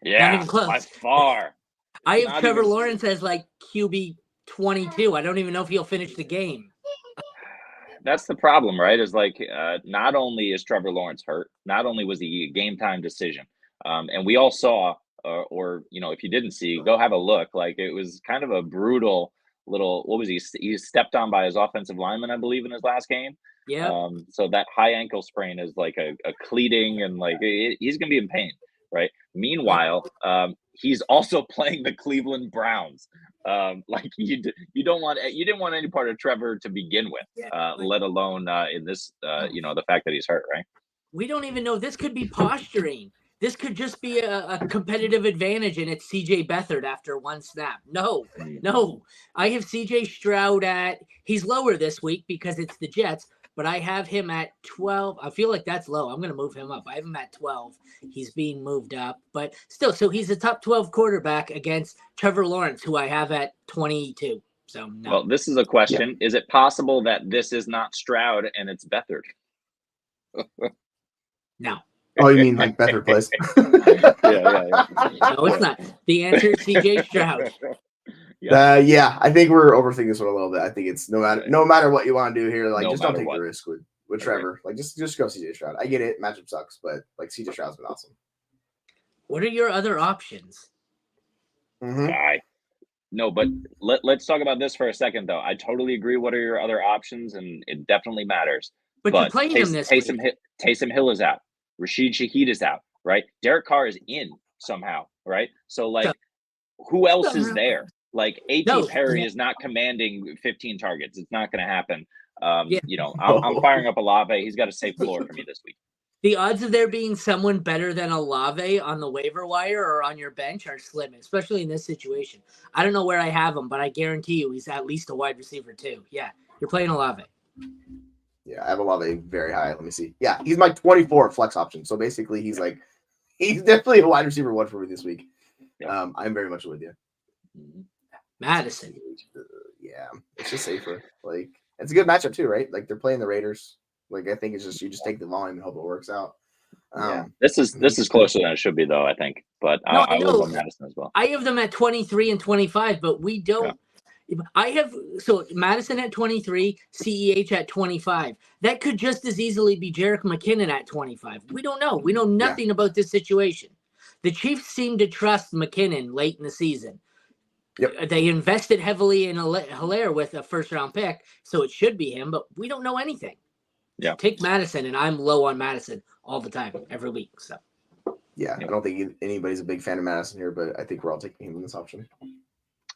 S2: Yeah,
S3: not even close.
S2: By far.
S3: I have Trevor Lawrence as like QB 22. I don't even know if he'll finish the game.
S2: That's the problem, right? Is like not only is Trevor Lawrence hurt, not only was he a game time decision, and we all saw, or if you didn't see, go have a look. Like it was kind of a brutal little. What was he? He stepped on by his offensive lineman, I believe, in his last game.
S3: Yeah.
S2: So that high ankle sprain is like a cleating, and like he's gonna be in pain. Right. Meanwhile, he's also playing the Cleveland Browns. Like you didn't want any part of Trevor to begin with, let alone in this, the fact that he's hurt. Right.
S3: We don't even know. This could be posturing. This could just be a competitive advantage, and it's CJ Beathard after one snap. No. I have CJ Stroud he's lower this week because it's the Jets. But I have him at 12. I feel like that's low. I'm going to move him up. I have him at 12. He's being moved up. But still, so he's a top 12 quarterback against Trevor Lawrence, who I have at 22. So, no.
S2: Well, this is a question. Yeah. Is it possible that this is not Stroud and it's Beathard?
S3: No.
S1: Oh, you mean like Bedford Place?
S2: Yeah.
S3: No, it's not. The answer is CJ Stroud.
S1: Yeah, I think we're overthinking this one a little bit. I think it's no matter what you want to do here, like
S2: No
S1: just don't
S2: matter
S1: take
S2: what.
S1: the risk with Trevor. Like just go CJ Stroud. I get it, matchup sucks, but like CJ Stroud's been awesome.
S3: What are your other options?
S2: No, but let's talk about this for a second, though. I totally agree. What are your other options? And it definitely matters.
S3: But you're playing him this week.
S2: Taysom Hill is out. Rashid Shaheed is out, right? Derek Carr is in somehow, right? So, like, who else is there? Like, A.T. Perry is not commanding 15 targets. It's not going to happen. You know, I'm firing up Olave. He's got a safe floor for me this week.
S3: The odds of there being someone better than Olave on the waiver wire or on your bench are slim, especially in this situation. I don't know where I have him, but I guarantee you he's at least a wide receiver too. Yeah, you're playing Olave.
S1: Yeah, I have Olave very high. Let me see. Yeah, he's my 24 flex option. So basically, he's definitely a wide receiver one for me this week. Yeah. I'm very much with you.
S3: Madison.
S1: Yeah, it's just safer. Like it's a good matchup too, right? Like they're playing the Raiders. Like I think it's just you just take the volume and hope it works out.
S2: This is closer than it should be, though. I think, but I will go Madison as well.
S3: I have them at 23 and 25, but we don't. Yeah. I have Madison at 23, CEH at 25. That could just as easily be Jerick McKinnon at 25. We don't know. We know nothing about this situation. The Chiefs seem to trust McKinnon late in the season. Yep. They invested heavily in Hilaire with a first-round pick, so it should be him, but we don't know anything.
S2: Yeah.
S3: Take Madison, and I'm low on Madison all the time, every week. So.
S1: Yeah, I don't think anybody's a big fan of Madison here, but I think we're all taking him in this option.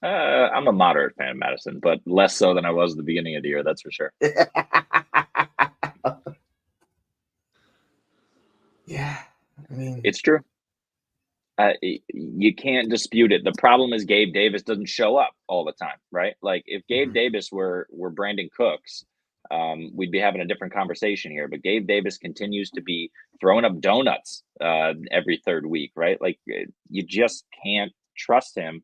S2: I'm a moderate fan of Madison, but less so than I was at the beginning of the year. That's for sure.
S1: Yeah, I mean,
S2: it's true. You can't dispute it. The problem is Gabe Davis doesn't show up all the time, right? Like if Gabe Davis were Brandon Cooks, we'd be having a different conversation here. But Gabe Davis continues to be throwing up donuts every third week, right? Like you just can't trust him.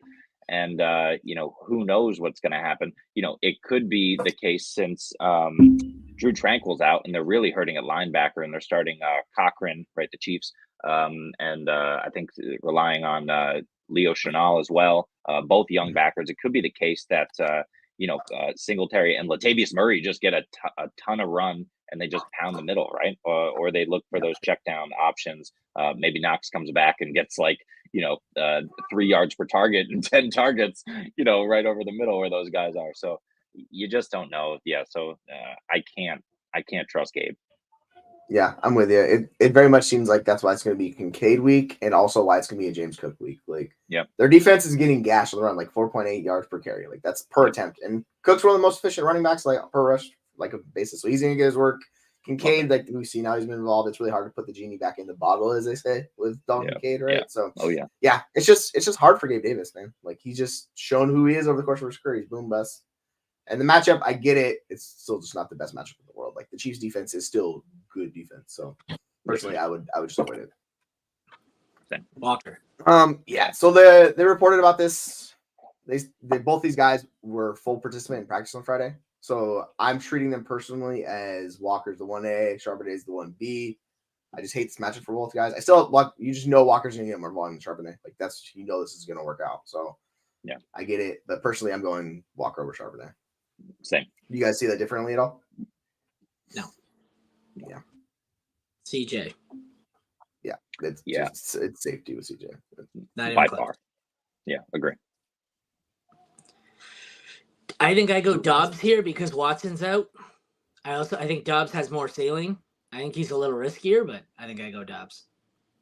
S2: And, you know, who knows what's going to happen. You know, it could be the case since Drew Tranquil's out and they're really hurting at linebacker and they're starting Cochran, right, the Chiefs. And I think relying on Leo Chenal as well, both young backers. It could be the case that, you know, Singletary and Latavius Murray just get a ton of run and they just pound the middle, right? Or they look for those check down options. Maybe Knox comes back and gets like, you know, 3 yards per target and 10 targets, you know, right over the middle where those guys are. So you just don't know. Yeah. So I can't trust Gabe.
S1: Yeah, I'm with you. It very much seems like that's why it's going to be Kincaid week and also why it's going to be a James Cook week. Like, their defense is getting gashed on the run, like 4.8 yards per carry. Like that's per attempt. And Cook's one of the most efficient running backs, like per rush, like a basis. So he's going to get his work. Kincaid, like we see now, he's been involved. It's really hard to put the genie back in the bottle, as they say, with Don Kincaid, right?
S2: Yeah.
S1: So,
S2: yeah,
S1: it's just hard for Gabe Davis, man. Like he's just shown who he is over the course of his career. He's boom bust. And the matchup, I get it. It's still just not the best matchup in the world. Like the Chiefs' defense is still good defense. So personally, I would just avoid it.
S3: Walker.
S1: Yeah. So they reported about this. They both these guys were full participant in practice on Friday. So I'm treating them personally as Walker's the 1A, Charbonnet's the 1B. I just hate this matchup for both guys. I still you just know Walker's gonna get more volume than Charbonnet. Like that's this is gonna work out. So
S2: yeah,
S1: I get it. But personally, I'm going Walker over Charbonnet.
S2: Same.
S1: You guys see that differently at all?
S3: No.
S1: Yeah.
S3: CJ.
S1: Yeah. It's safety with CJ.
S2: By far. Yeah, agree.
S3: I think I go Dobbs here because Watson's out. I think Dobbs has more ceiling. I think he's a little riskier, but I think I go Dobbs.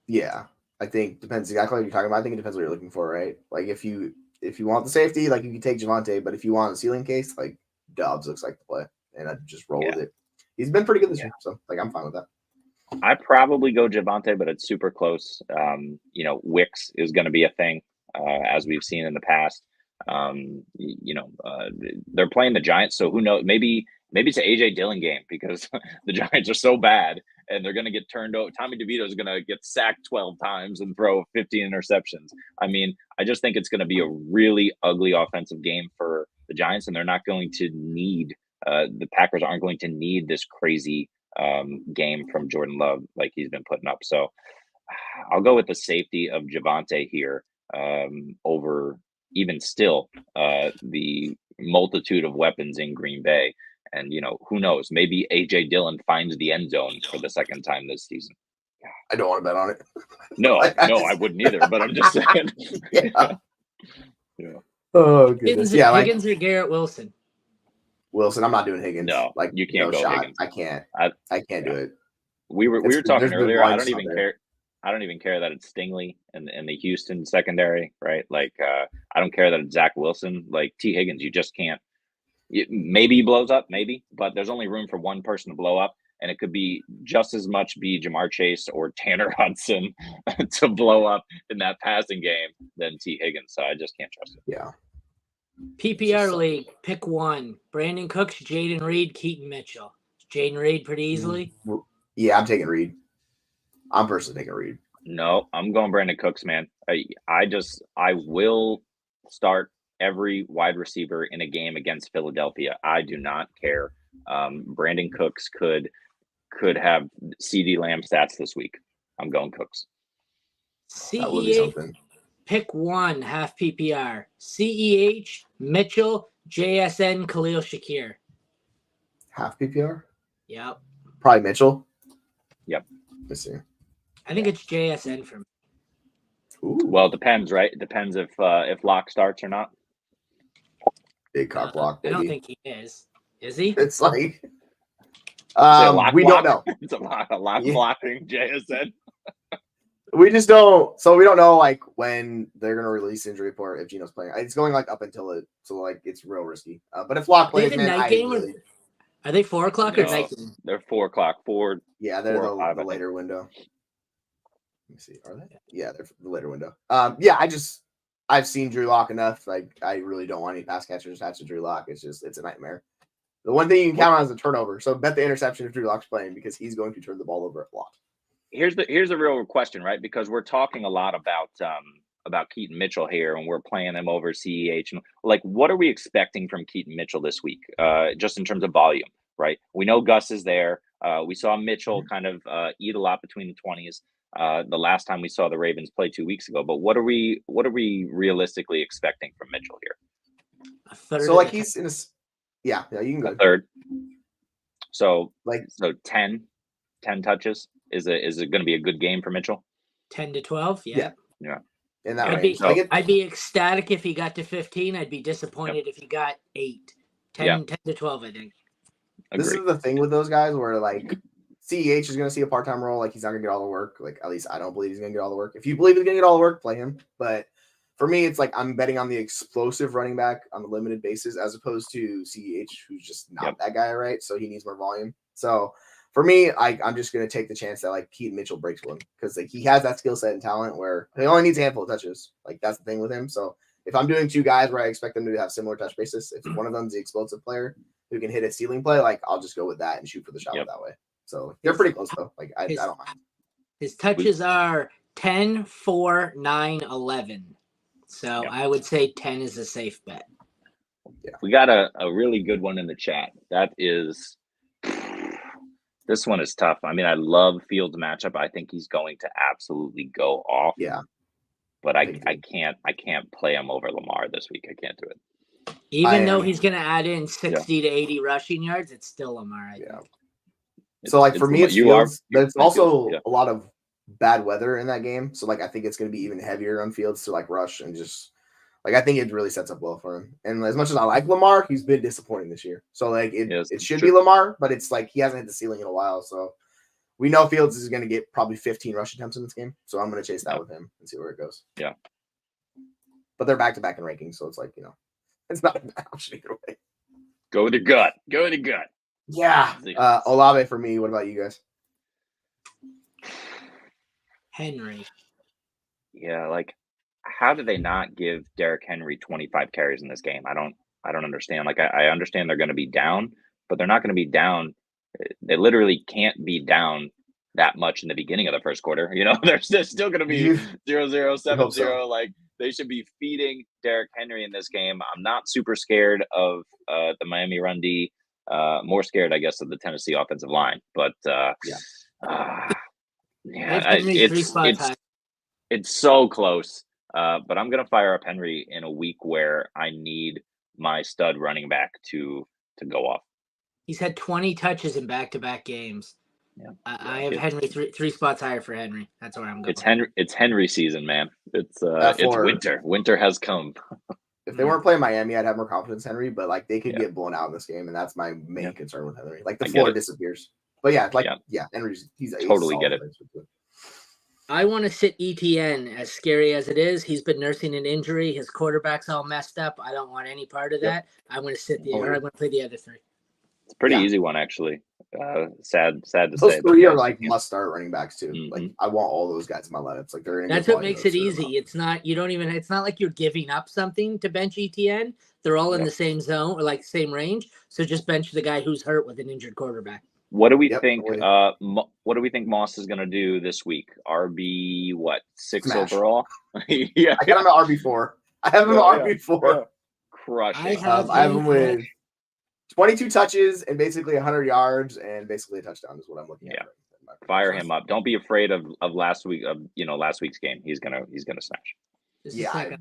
S1: Yeah. I think depends exactly what you're talking about. I think it depends what you're looking for, right? Like if you want the safety, like you can take Javonte, but if you want a ceiling case, like Dobbs looks like the play, and I'd just roll with it. He's been pretty good this year, so like I'm fine with that.
S2: I probably go Javonte, but it's super close. You know, Wicks is going to be a thing, as we've seen in the past. You know, they're playing the Giants, so who knows? Maybe it's an AJ Dillon game because the Giants are so bad and they're going to get turned over. Tommy DeVito is going to get sacked 12 times and throw 15 interceptions. I mean, I just think it's going to be a really ugly offensive game for the Giants, and they're not going to need the Packers aren't going to need this crazy game from Jordan Love like he's been putting up. So I'll go with the safety of Javonte here over even still the multitude of weapons in Green Bay. And, who knows? Maybe A.J. Dillon finds the end zone for the second time this season.
S1: I don't want to bet on it.
S2: No, I wouldn't either, but I'm just saying.
S1: Yeah.
S2: Yeah.
S1: Oh, goodness.
S3: Higgins or Garrett Wilson?
S1: Wilson. I'm not doing Higgins.
S2: No, you can't go Higgins.
S1: I can't. I can't do it.
S2: We were talking earlier. I don't even care. I don't even care that it's Stingley and the Houston secondary, right? Like, I don't care that it's Zach Wilson. Like, T. Higgins, you just can't. Maybe he blows up, maybe, but there's only room for one person to blow up, and it could be just as much be Jamar Chase or Tanner Hudson to blow up in that passing game than T. Higgins. So I just can't trust it.
S1: Yeah.
S3: PPR league, pick one. Brandon Cooks, Jaden Reed, Keaton Mitchell. Jaden Reed pretty easily?
S1: Yeah, I'm taking Reed. I'm personally taking Reed.
S2: No, I'm going Brandon Cooks, man. I will start every wide receiver in a game against Philadelphia. I do not care. Brandon Cooks could have CD Lamb stats this week. I'm going Cooks.
S1: That would be something.
S3: Pick one, half PPR. CEH, Mitchell, JSN, Khalil Shakir.
S1: Half PPR?
S3: Yep.
S1: Probably Mitchell.
S2: Yep.
S1: Let's see.
S3: I think it's JSN for me.
S1: Ooh.
S2: Well, it depends, right? It depends if Locke starts or not.
S1: Big cock block, baby.
S3: I don't think he is. Is he?
S1: It's like
S2: we
S1: don't know.
S2: It's a lock blocking JSN.
S1: We just don't. So we don't know like when they're gonna release injury report if Gino's playing. It's going like up until it, so like it's real risky. But if Locke plays, man,
S3: are they 4 o'clock or night game?
S2: They're 4 o'clock. 4.
S1: Yeah, they're the later window. Let me see. Are they? Yeah, they're the later window. Yeah, I've seen Drew Lock enough. Like, I really don't want any pass catchers attached to Drew Lock. It's a nightmare. The one thing you can count on is a turnover. So bet the interception if Drew Lock's playing because he's going to turn the ball over a lot.
S2: Here's the real question, right? Because we're talking a lot about Keaton Mitchell here, and we're playing him over CEH. And like, what are we expecting from Keaton Mitchell this week? Just in terms of volume, right? We know Gus is there. We saw Mitchell kind of eat a lot between the 20s. The last time we saw the Ravens play 2 weeks ago. But what are we realistically expecting from Mitchell here?
S1: So like he's in a yeah, you can go.
S2: A third. So 10 touches. Is it going to be a good game for Mitchell?
S3: 10 to 12, yeah.
S1: In that range.
S3: I'd be ecstatic if he got to 15. I'd be disappointed if he got 8. 10 to 12, I think.
S1: This is the thing with those guys where like CEH is going to see a part-time role. Like he's not going to get all the work. Like at least I don't believe he's going to get all the work. If you believe he's going to get all the work, play him. But for me, it's like I'm betting on the explosive running back on a limited basis as opposed to CEH, who's just not that guy, right? So he needs more volume. So for me, I'm just going to take the chance that like Keaton Mitchell breaks one because like he has that skill set and talent where he only needs a handful of touches. Like that's the thing with him. So if I'm doing 2 guys where I expect them to have similar touch basis, if one of them's the explosive player who can hit a ceiling play, like I'll just go with that and shoot for the shot that way. So they're pretty close though. Like I don't mind.
S3: His touches are 10, 4, 9, 11. So I would say 10 is a safe bet.
S2: Yeah. We got a really good one in the chat. That is, this one is tough. I mean, I love Fields' matchup. I think he's going to absolutely go off.
S1: Yeah.
S2: But I can't play him over Lamar this week. I can't do it.
S3: Even though he's going to add in 60 to 80 rushing yards, it's still Lamar. I think.
S1: So like for me, it's Fields. There's also a lot of bad weather in that game. So like I think it's going to be even heavier on Fields to like rush and just like I think it really sets up well for him. And as much as I like Lamar, he's been disappointing this year. So like it should be Lamar, but it's like he hasn't hit the ceiling in a while. So we know Fields is going to get probably 15 rush attempts in this game. So I'm going to chase that with him and see where it goes.
S2: Yeah.
S1: But they're back to back in rankings, so it's like it's not an option either way.
S2: Go with the gut. Go with the gut.
S1: Yeah. Olave for me. What about you guys?
S3: Henry.
S2: Yeah, like how do they not give Derrick Henry 25 carries in this game? I don't understand. Like I understand they're going to be down, but they're not going to be down. They literally can't be down that much in the beginning of the first quarter. They're still going to be 0-0, 7-0. So. Like they should be feeding Derrick Henry in this game. I'm not super scared of the Miami run D. More scared, I guess, of the Tennessee offensive line. But
S3: I have
S2: yeah,
S3: Henry 3 spots high.
S2: it's so close. But I'm gonna fire up Henry in a week where I need my stud running back to go off.
S3: He's had 20 touches in back-to-back games.
S2: Yeah,
S3: I have Henry three spots higher for Henry. That's where I'm going.
S2: It's Henry season, man. It's
S1: Floor.
S2: winter. Winter has come.
S1: If they weren't playing Miami, I'd have more confidence in Henry, but like they could
S2: Yeah.
S1: get blown out in this game, and that's my main concern with Henry. Like the
S2: I get
S1: floor
S2: it.
S1: disappears. But yeah, like Henry's he's
S2: Totally get it.
S3: I want to sit ETN, as scary as it is. He's been nursing an injury. His quarterback's all messed up. I don't want any part of that. I want to sit or I want to play the other three.
S2: It's a pretty easy one, actually. Sad to
S1: those
S2: say.
S1: three are like must start running backs too.
S2: Mhm.
S1: Like I want all those guys in my lineups. Like they're
S3: that's what makes it easy. It's not it's not like you're giving up something to bench ETN. They're all in the same zone or like same range. So just bench the guy who's hurt with an injured quarterback.
S2: What do we think? What do we think Moss is going to do this week? RB 6
S1: Smash.
S2: overall? Yeah,
S1: I got him at RB4. I have him at RB4.
S2: Crushing.
S1: I have him with 22 touches and basically 100 yards and basically a touchdown is what I'm looking at.
S2: Yeah. Fire him up. Don't be afraid of last week last week's game. He's gonna smash.
S3: Yeah.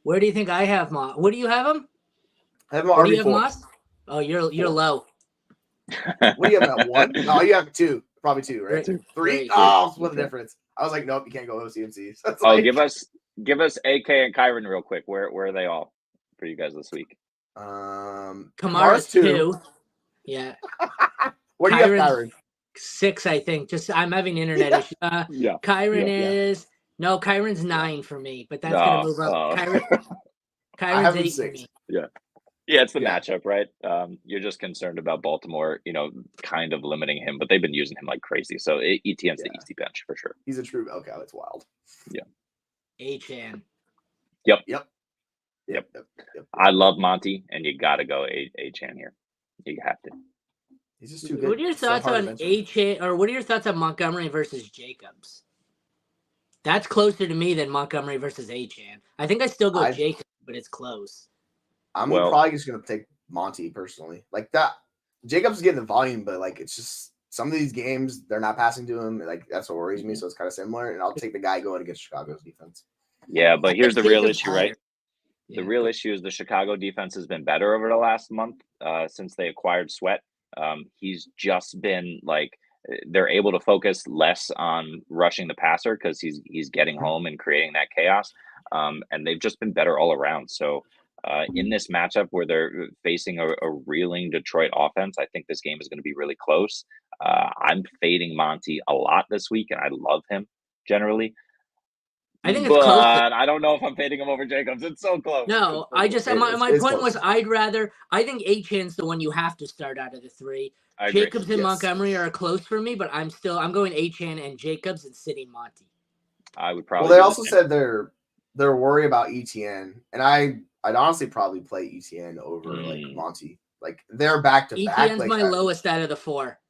S3: Where do you think I have Moss? What do you have him?
S1: I have him at RB4.
S3: Do you have Moss? Oh, you're low.
S1: What do you have at 1? No, you have 2. Probably 2, right? 3. Oh, split the difference. I was like, nope, you can't go OCMCs.
S2: Give us AK and Kyron real quick. Where are they all for you guys this week?
S3: Kamara's 2. Yeah.
S1: Where do you have Kyron?
S3: 6, I think. I'm having internet issues. Kyron is Kyron's 9 for me, but that's gonna move up. Kyron's 8 for me.
S2: Yeah, it's the matchup, right? You're just concerned about Baltimore, kind of limiting him, but they've been using him like crazy. So ETN's the easy bench for sure.
S1: He's a true Belcow. It's wild.
S2: Yeah.
S3: Achan.
S2: Yep. I love Monty, and you got to go Achan here. You have to.
S1: He's just too good.
S3: What are your thoughts on Achan, or what are your thoughts on Montgomery versus Jacobs? That's closer to me than Montgomery versus Achan. I think I still go Jacobs, but it's close.
S1: I'm probably just gonna take Monty personally. Like that, Jacobs is getting the volume, but like it's just some of these games they're not passing to him. Like that's what worries me. So it's kind of similar. And I'll take the guy going against Chicago's defense.
S2: Yeah, but here's the real issue, right? The real issue is the Chicago defense has been better over the last month since they acquired Sweat. He's just been like they're able to focus less on rushing the passer because he's getting home and creating that chaos. And they've just been better all around. So. In this matchup where they're facing a reeling Detroit offense, I think this game is going to be really close. I'm fading Monty a lot this week, and I love him generally.
S3: I think it's close.
S2: I don't know if I'm fading him over Jacobs. It's so close.
S3: No, my point was I think Achan's the one you have to start out of the 3. Jacobs and Montgomery are close for me, but I'm going Achan and Jacobs and sitting Monty.
S2: I would probably.
S1: Well, they also said they're worried about ETN, and I'd honestly probably play ETN over like Monty. Like they're back to back.
S3: ETN's my lowest out of the 4.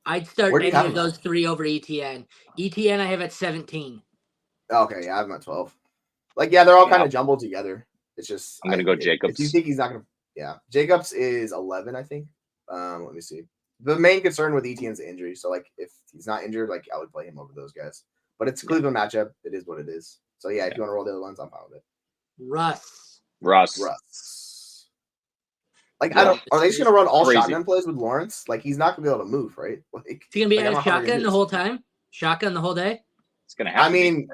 S3: I'd start any of those 3 over ETN. ETN I have at 17.
S1: Okay, yeah, I have him at 12. Like, yeah, they're all kind of jumbled together. It's just
S2: I'm gonna go Jacobs.
S1: If you think he's not gonna, Jacobs is 11, I think. Let me see. The main concern with ETN's the injury. So like, if he's not injured, like I would play him over those guys. But it's a Cleveland matchup. It is what it is. So yeah, if you want to roll the other ones, I'm fine with it.
S3: Russ.
S1: Like I don't. Are they just gonna run all shotgun plays with Lawrence? Like he's not gonna be able to move, right? Like
S3: is he gonna be out of shotgun the whole time? Shotgun the whole day?
S2: It's gonna happen.
S1: I mean,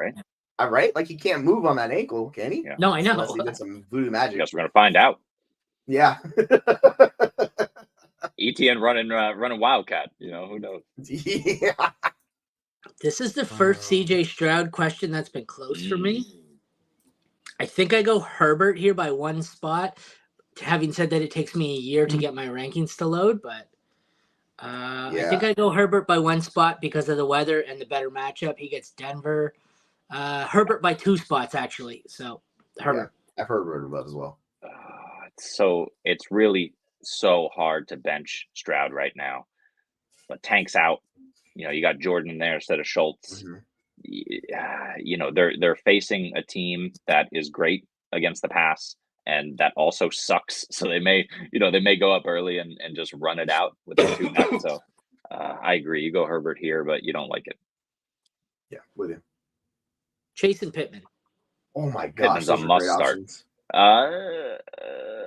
S1: right? Like he can't move on that ankle, can he?
S2: Yeah.
S3: No, I know.
S1: Unless he did some voodoo magic.
S2: I guess we're gonna find out.
S1: Yeah.
S2: ETN running Wildcat. Who knows?
S1: Yeah.
S3: This is the first CJ Stroud question that's been close for me. I think I go Herbert here by 1 spot. Having said that, it takes me a year to get my rankings to load, but I think I go Herbert by 1 spot because of the weather and the better matchup. He gets Denver. Herbert by 2 spots, actually. So, Herbert.
S1: Yeah, I've heard Herbert as well.
S2: It's really so hard to bench Stroud right now. But Tank's out. You got Jordan in there instead of Schultz. They're facing a team that is great against the pass, and that also sucks. So they may go up early and just run it out with the 2 bets. So I agree. You go Herbert here, but you don't like it.
S1: Yeah, with you.
S3: Chase and Pittman.
S1: Oh my gosh,
S2: Pittman's a
S1: those are
S2: must
S1: great
S2: start.
S1: options.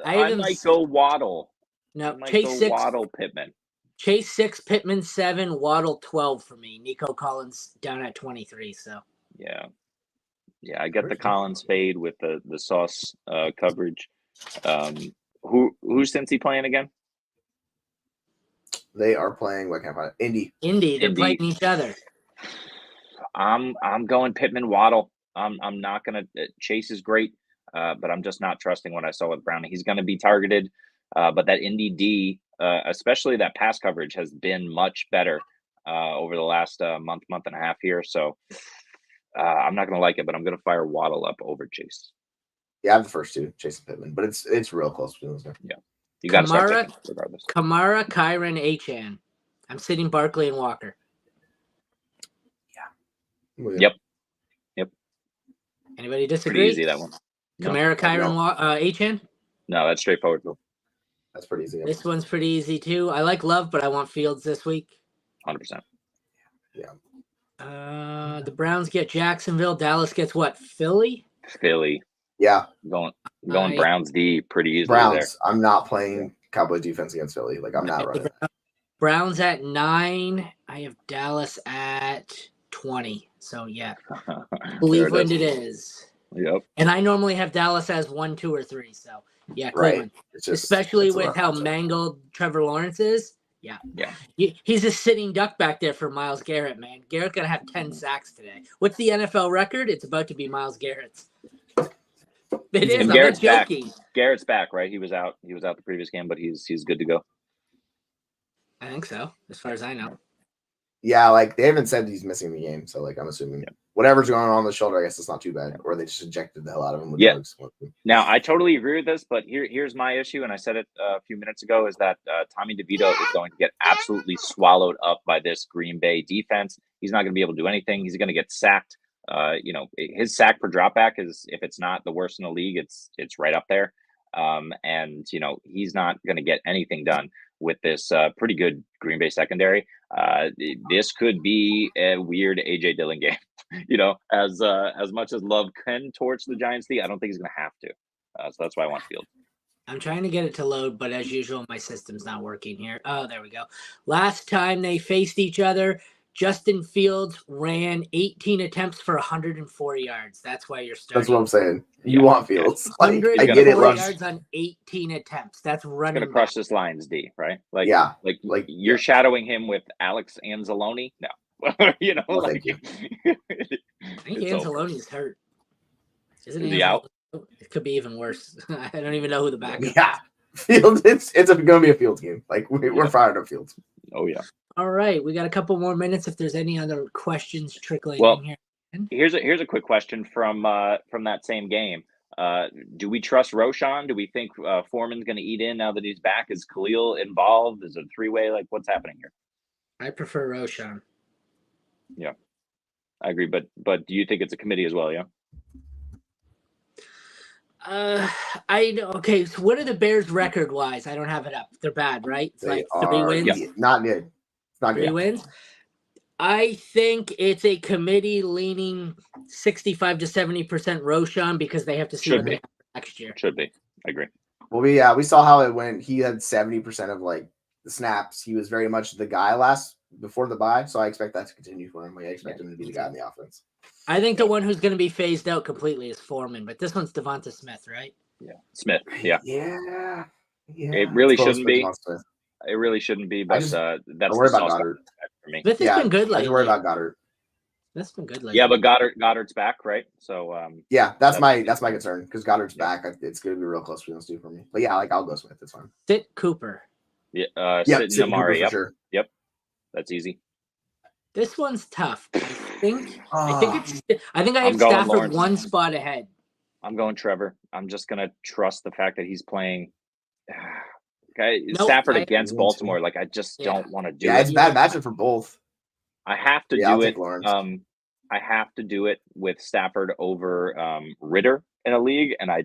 S2: I might go Waddle.
S3: No, Chase 6.
S2: Waddle, Pittman.
S3: Chase 6, Pittman 7, Waddle 12 for me. Nico Collins down at 23. So
S2: yeah, I get the Collins fade with the sauce coverage. Who's Cincy playing again?
S1: They are playing. What can I find? Indy.
S3: They're playing each other.
S2: I'm going Pittman Waddle. I'm not gonna. Chase is great, but I'm just not trusting what I saw with Brown. He's going to be targeted, but that Indy D, especially that pass coverage, has been much better over the last month and a half here. So I'm not going to like it, but I'm going to fire Waddle up over Chase.
S1: Yeah, I have the first two, Chase and Pittman, but it's real close between those guys.
S2: Yeah, you got to start Pittman regardless.
S3: Kamara, Kyron, Achane. I'm sitting Barkley and Walker.
S1: Yeah.
S2: Yep.
S3: Anybody disagree?
S2: Pretty easy, that one.
S3: Kamara, Kyron, Achane?
S2: No, that's straightforward.
S1: That's pretty easy.
S3: This one's pretty easy too. I like Love, but I want Fields this week.
S2: 100%.
S1: Yeah.
S3: The Browns get Jacksonville. Dallas gets what? Philly.
S1: Yeah.
S2: Going Browns D pretty easily
S1: Browns.
S2: there.
S1: I'm not playing Cowboy defense against Philly. Like I'm not running.
S3: Browns at 9. I have Dallas at 20. So yeah, Cleveland it is.
S2: Yep.
S3: And I normally have Dallas as 1, 2, or 3. So yeah, Cleveland.
S1: Right.
S3: Especially with how mangled Trevor Lawrence is. Yeah. He's a sitting duck back there for Myles Garrett, man. Garrett gonna have 10 sacks today. What's the NFL record? It's about to be Myles Garrett's. It is.
S2: Garrett's
S3: I'm not joking.
S2: back. Garrett's back, right? He was out the previous game, but he's good to go.
S3: I think so, as far as I know.
S1: Yeah, like they haven't said he's missing the game, so like I'm assuming whatever's going on the shoulder, I guess it's not too bad. Or they just injected the hell out of him with drugs.
S2: Now I totally agree with this, but here's my issue, and I said it a few minutes ago, is that Tommy DeVito is going to get absolutely swallowed up by this Green Bay defense. He's not going to be able to do anything. He's going to get sacked. His sack per dropback is, if it's not the worst in the league, it's right up there. And he's not going to get anything done with this pretty good Green Bay secondary. This could be a weird AJ Dillon game. As much as Love can torch the Giants D, I don't think he's going to have to. So that's why I want Fields.
S3: I'm trying to get it to load, but as usual, my system's not working here. Oh, there we go. Last time they faced each other, Justin Fields ran 18 attempts for 104 yards. That's why you're starting.
S1: That's what I'm saying. You want Fields.
S3: Like, I get it. Yards on 18 attempps. That's running.
S2: He's going to crush this Lions D, right? Like you're shadowing him with Alex Anzalone? No.
S1: Thank you.
S3: I think Anzalone's hurt. Isn't he
S2: out?
S3: It could be even worse. I don't even know who the backup is.
S1: Yeah. Fields, it's going to be a Fields game. Like we're fired up Fields.
S2: Oh yeah.
S3: All right, we got a couple more minutes. If there's any other questions trickling in here.
S2: Here's a quick question from that same game. Do we trust Roshan? Do we think Foreman's going to eat in now that he's back? Is Khalil involved? Is it a 3-way? Like, what's happening here?
S3: I prefer Roshan.
S2: Yeah, I agree. But do you think it's a committee as well? Yeah.
S3: I know. Okay, so what are the Bears record wise? I don't have it up. They're bad, right? It's
S1: they
S3: like 3 wins.
S1: Yeah, not good. Not
S3: 3 wins. I think it's a committee leaning 65 to 70% Roshan because they have to see what they have next year.
S2: Should be. I agree.
S1: Well, we saw how it went. He had 70% of like the snaps. He was very much the guy before the bye, so I expect that to continue for him. Like, I expect him to be the guy in the offense.
S3: I think the one who's going to be phased out completely is Foreman, but this one's Devonta Smith, right?
S2: Yeah, Smith. Yeah.
S1: Yeah.
S2: It really shouldn't be. It really shouldn't be, but that's
S1: don't worry about Goddard
S2: for me.
S3: Smith has been good lately.
S1: I don't worry about Goddard.
S3: That's been good lately.
S2: Yeah, but Goddard's back, right? So
S1: that's my concern because Goddard's back. It's going to be real close between those two for me. But yeah, like I'll go Smith. It's fine.
S3: Sit Cooper.
S2: Yeah, sit Amari. Yep.
S1: Sure.
S2: Yep. That's easy.
S3: This one's tough. I think I have Stafford one spot ahead.
S2: I'm going Trevor. I'm just gonna trust the fact that he's playing. Okay, Stafford against Baltimore. Like I just don't want to do it.
S1: Yeah, it's a bad matchup for both.
S2: I have to do it. I have to do it with Stafford over Ritter in a league, and I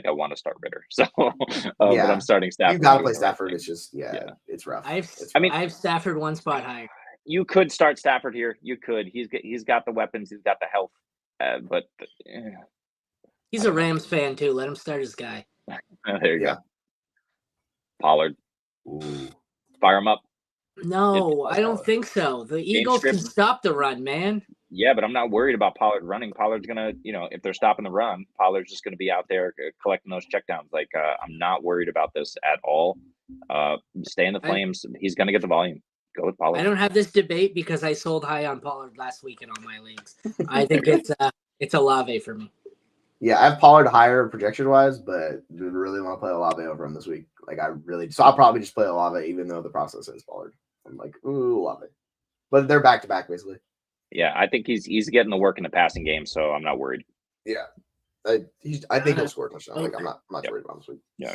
S2: want to start Ritter. So, but
S1: Yeah.
S2: I'm starting Stafford.
S1: You gotta
S2: doing
S1: play
S2: the right
S1: Stafford.
S2: thing.
S1: It's just it's rough.
S3: I
S1: It's rough.
S3: have Stafford one spot higher.
S2: You could start Stafford here. You could. He's got the weapons. He's got the health. But
S3: He's a Rams fan too. Let him start his guy.
S2: there you go. Pollard.
S1: Ooh.
S2: Fire him up.
S3: No, I don't think so. The Eagles can stop the run, man.
S2: Yeah, but I'm not worried about Pollard running. Pollard's gonna, if they're stopping the run, Pollard's just gonna be out there collecting those checkdowns. Like, I'm not worried about this at all. Stay in the Flames. He's gonna get the volume. Go with Pollard.
S3: I don't have this debate because I sold high on Pollard last week in all my leagues. I think it's Olave for me.
S1: Yeah, I have Pollard higher projection wise, but really want to play Olave over him this week. Like so I'll probably just play Olave even though the process is Pollard. I'm like, ooh, Olave. But they're back to back basically.
S2: Yeah, I think he's getting the work in the passing game, so I'm not worried.
S1: Yeah. I think he'll score a touchdown. Like I'm not worried about this week.
S2: Yeah.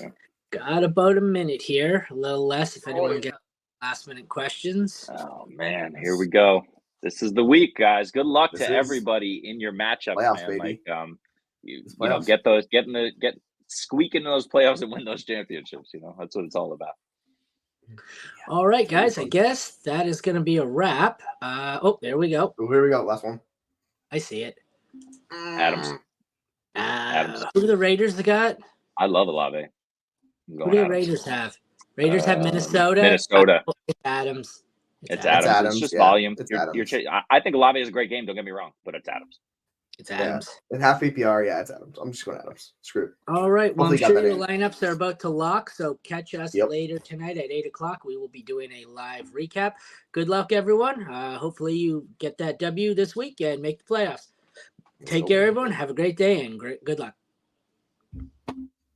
S3: Got about a minute here, a little less if anyone gets last minute questions.
S2: Oh man, here we go. This is the week, guys. Good luck to everybody in your matchups,
S1: playoffs,
S2: man.
S1: baby.
S2: Like squeak into those playoffs and win those championships. That's what it's all about.
S3: All right, guys. I guess that is going to be a wrap. There we go.
S1: Oh, here we go. Last one.
S3: I see it.
S2: Adams.
S3: Who do the Raiders got?
S2: I love Olave.
S3: Who do the Raiders have? Raiders have Minnesota.
S2: Minnesota.
S3: It's Adams.
S2: It's Adams. It's just volume.
S1: It's Adams.
S2: I think Olave is a great game. Don't get me wrong, but it's Adams.
S3: It's Adams.
S1: Yeah. In half PPR, it's Adams. I'm just going Adams. Screw it.
S3: All right. Well, I'm sure your lineups are about to lock, so catch us later tonight at 8 o'clock. We will be doing a live recap. Good luck, everyone. Hopefully you get that W this week and make the playoffs. Take care, everyone. Have a great day and good luck.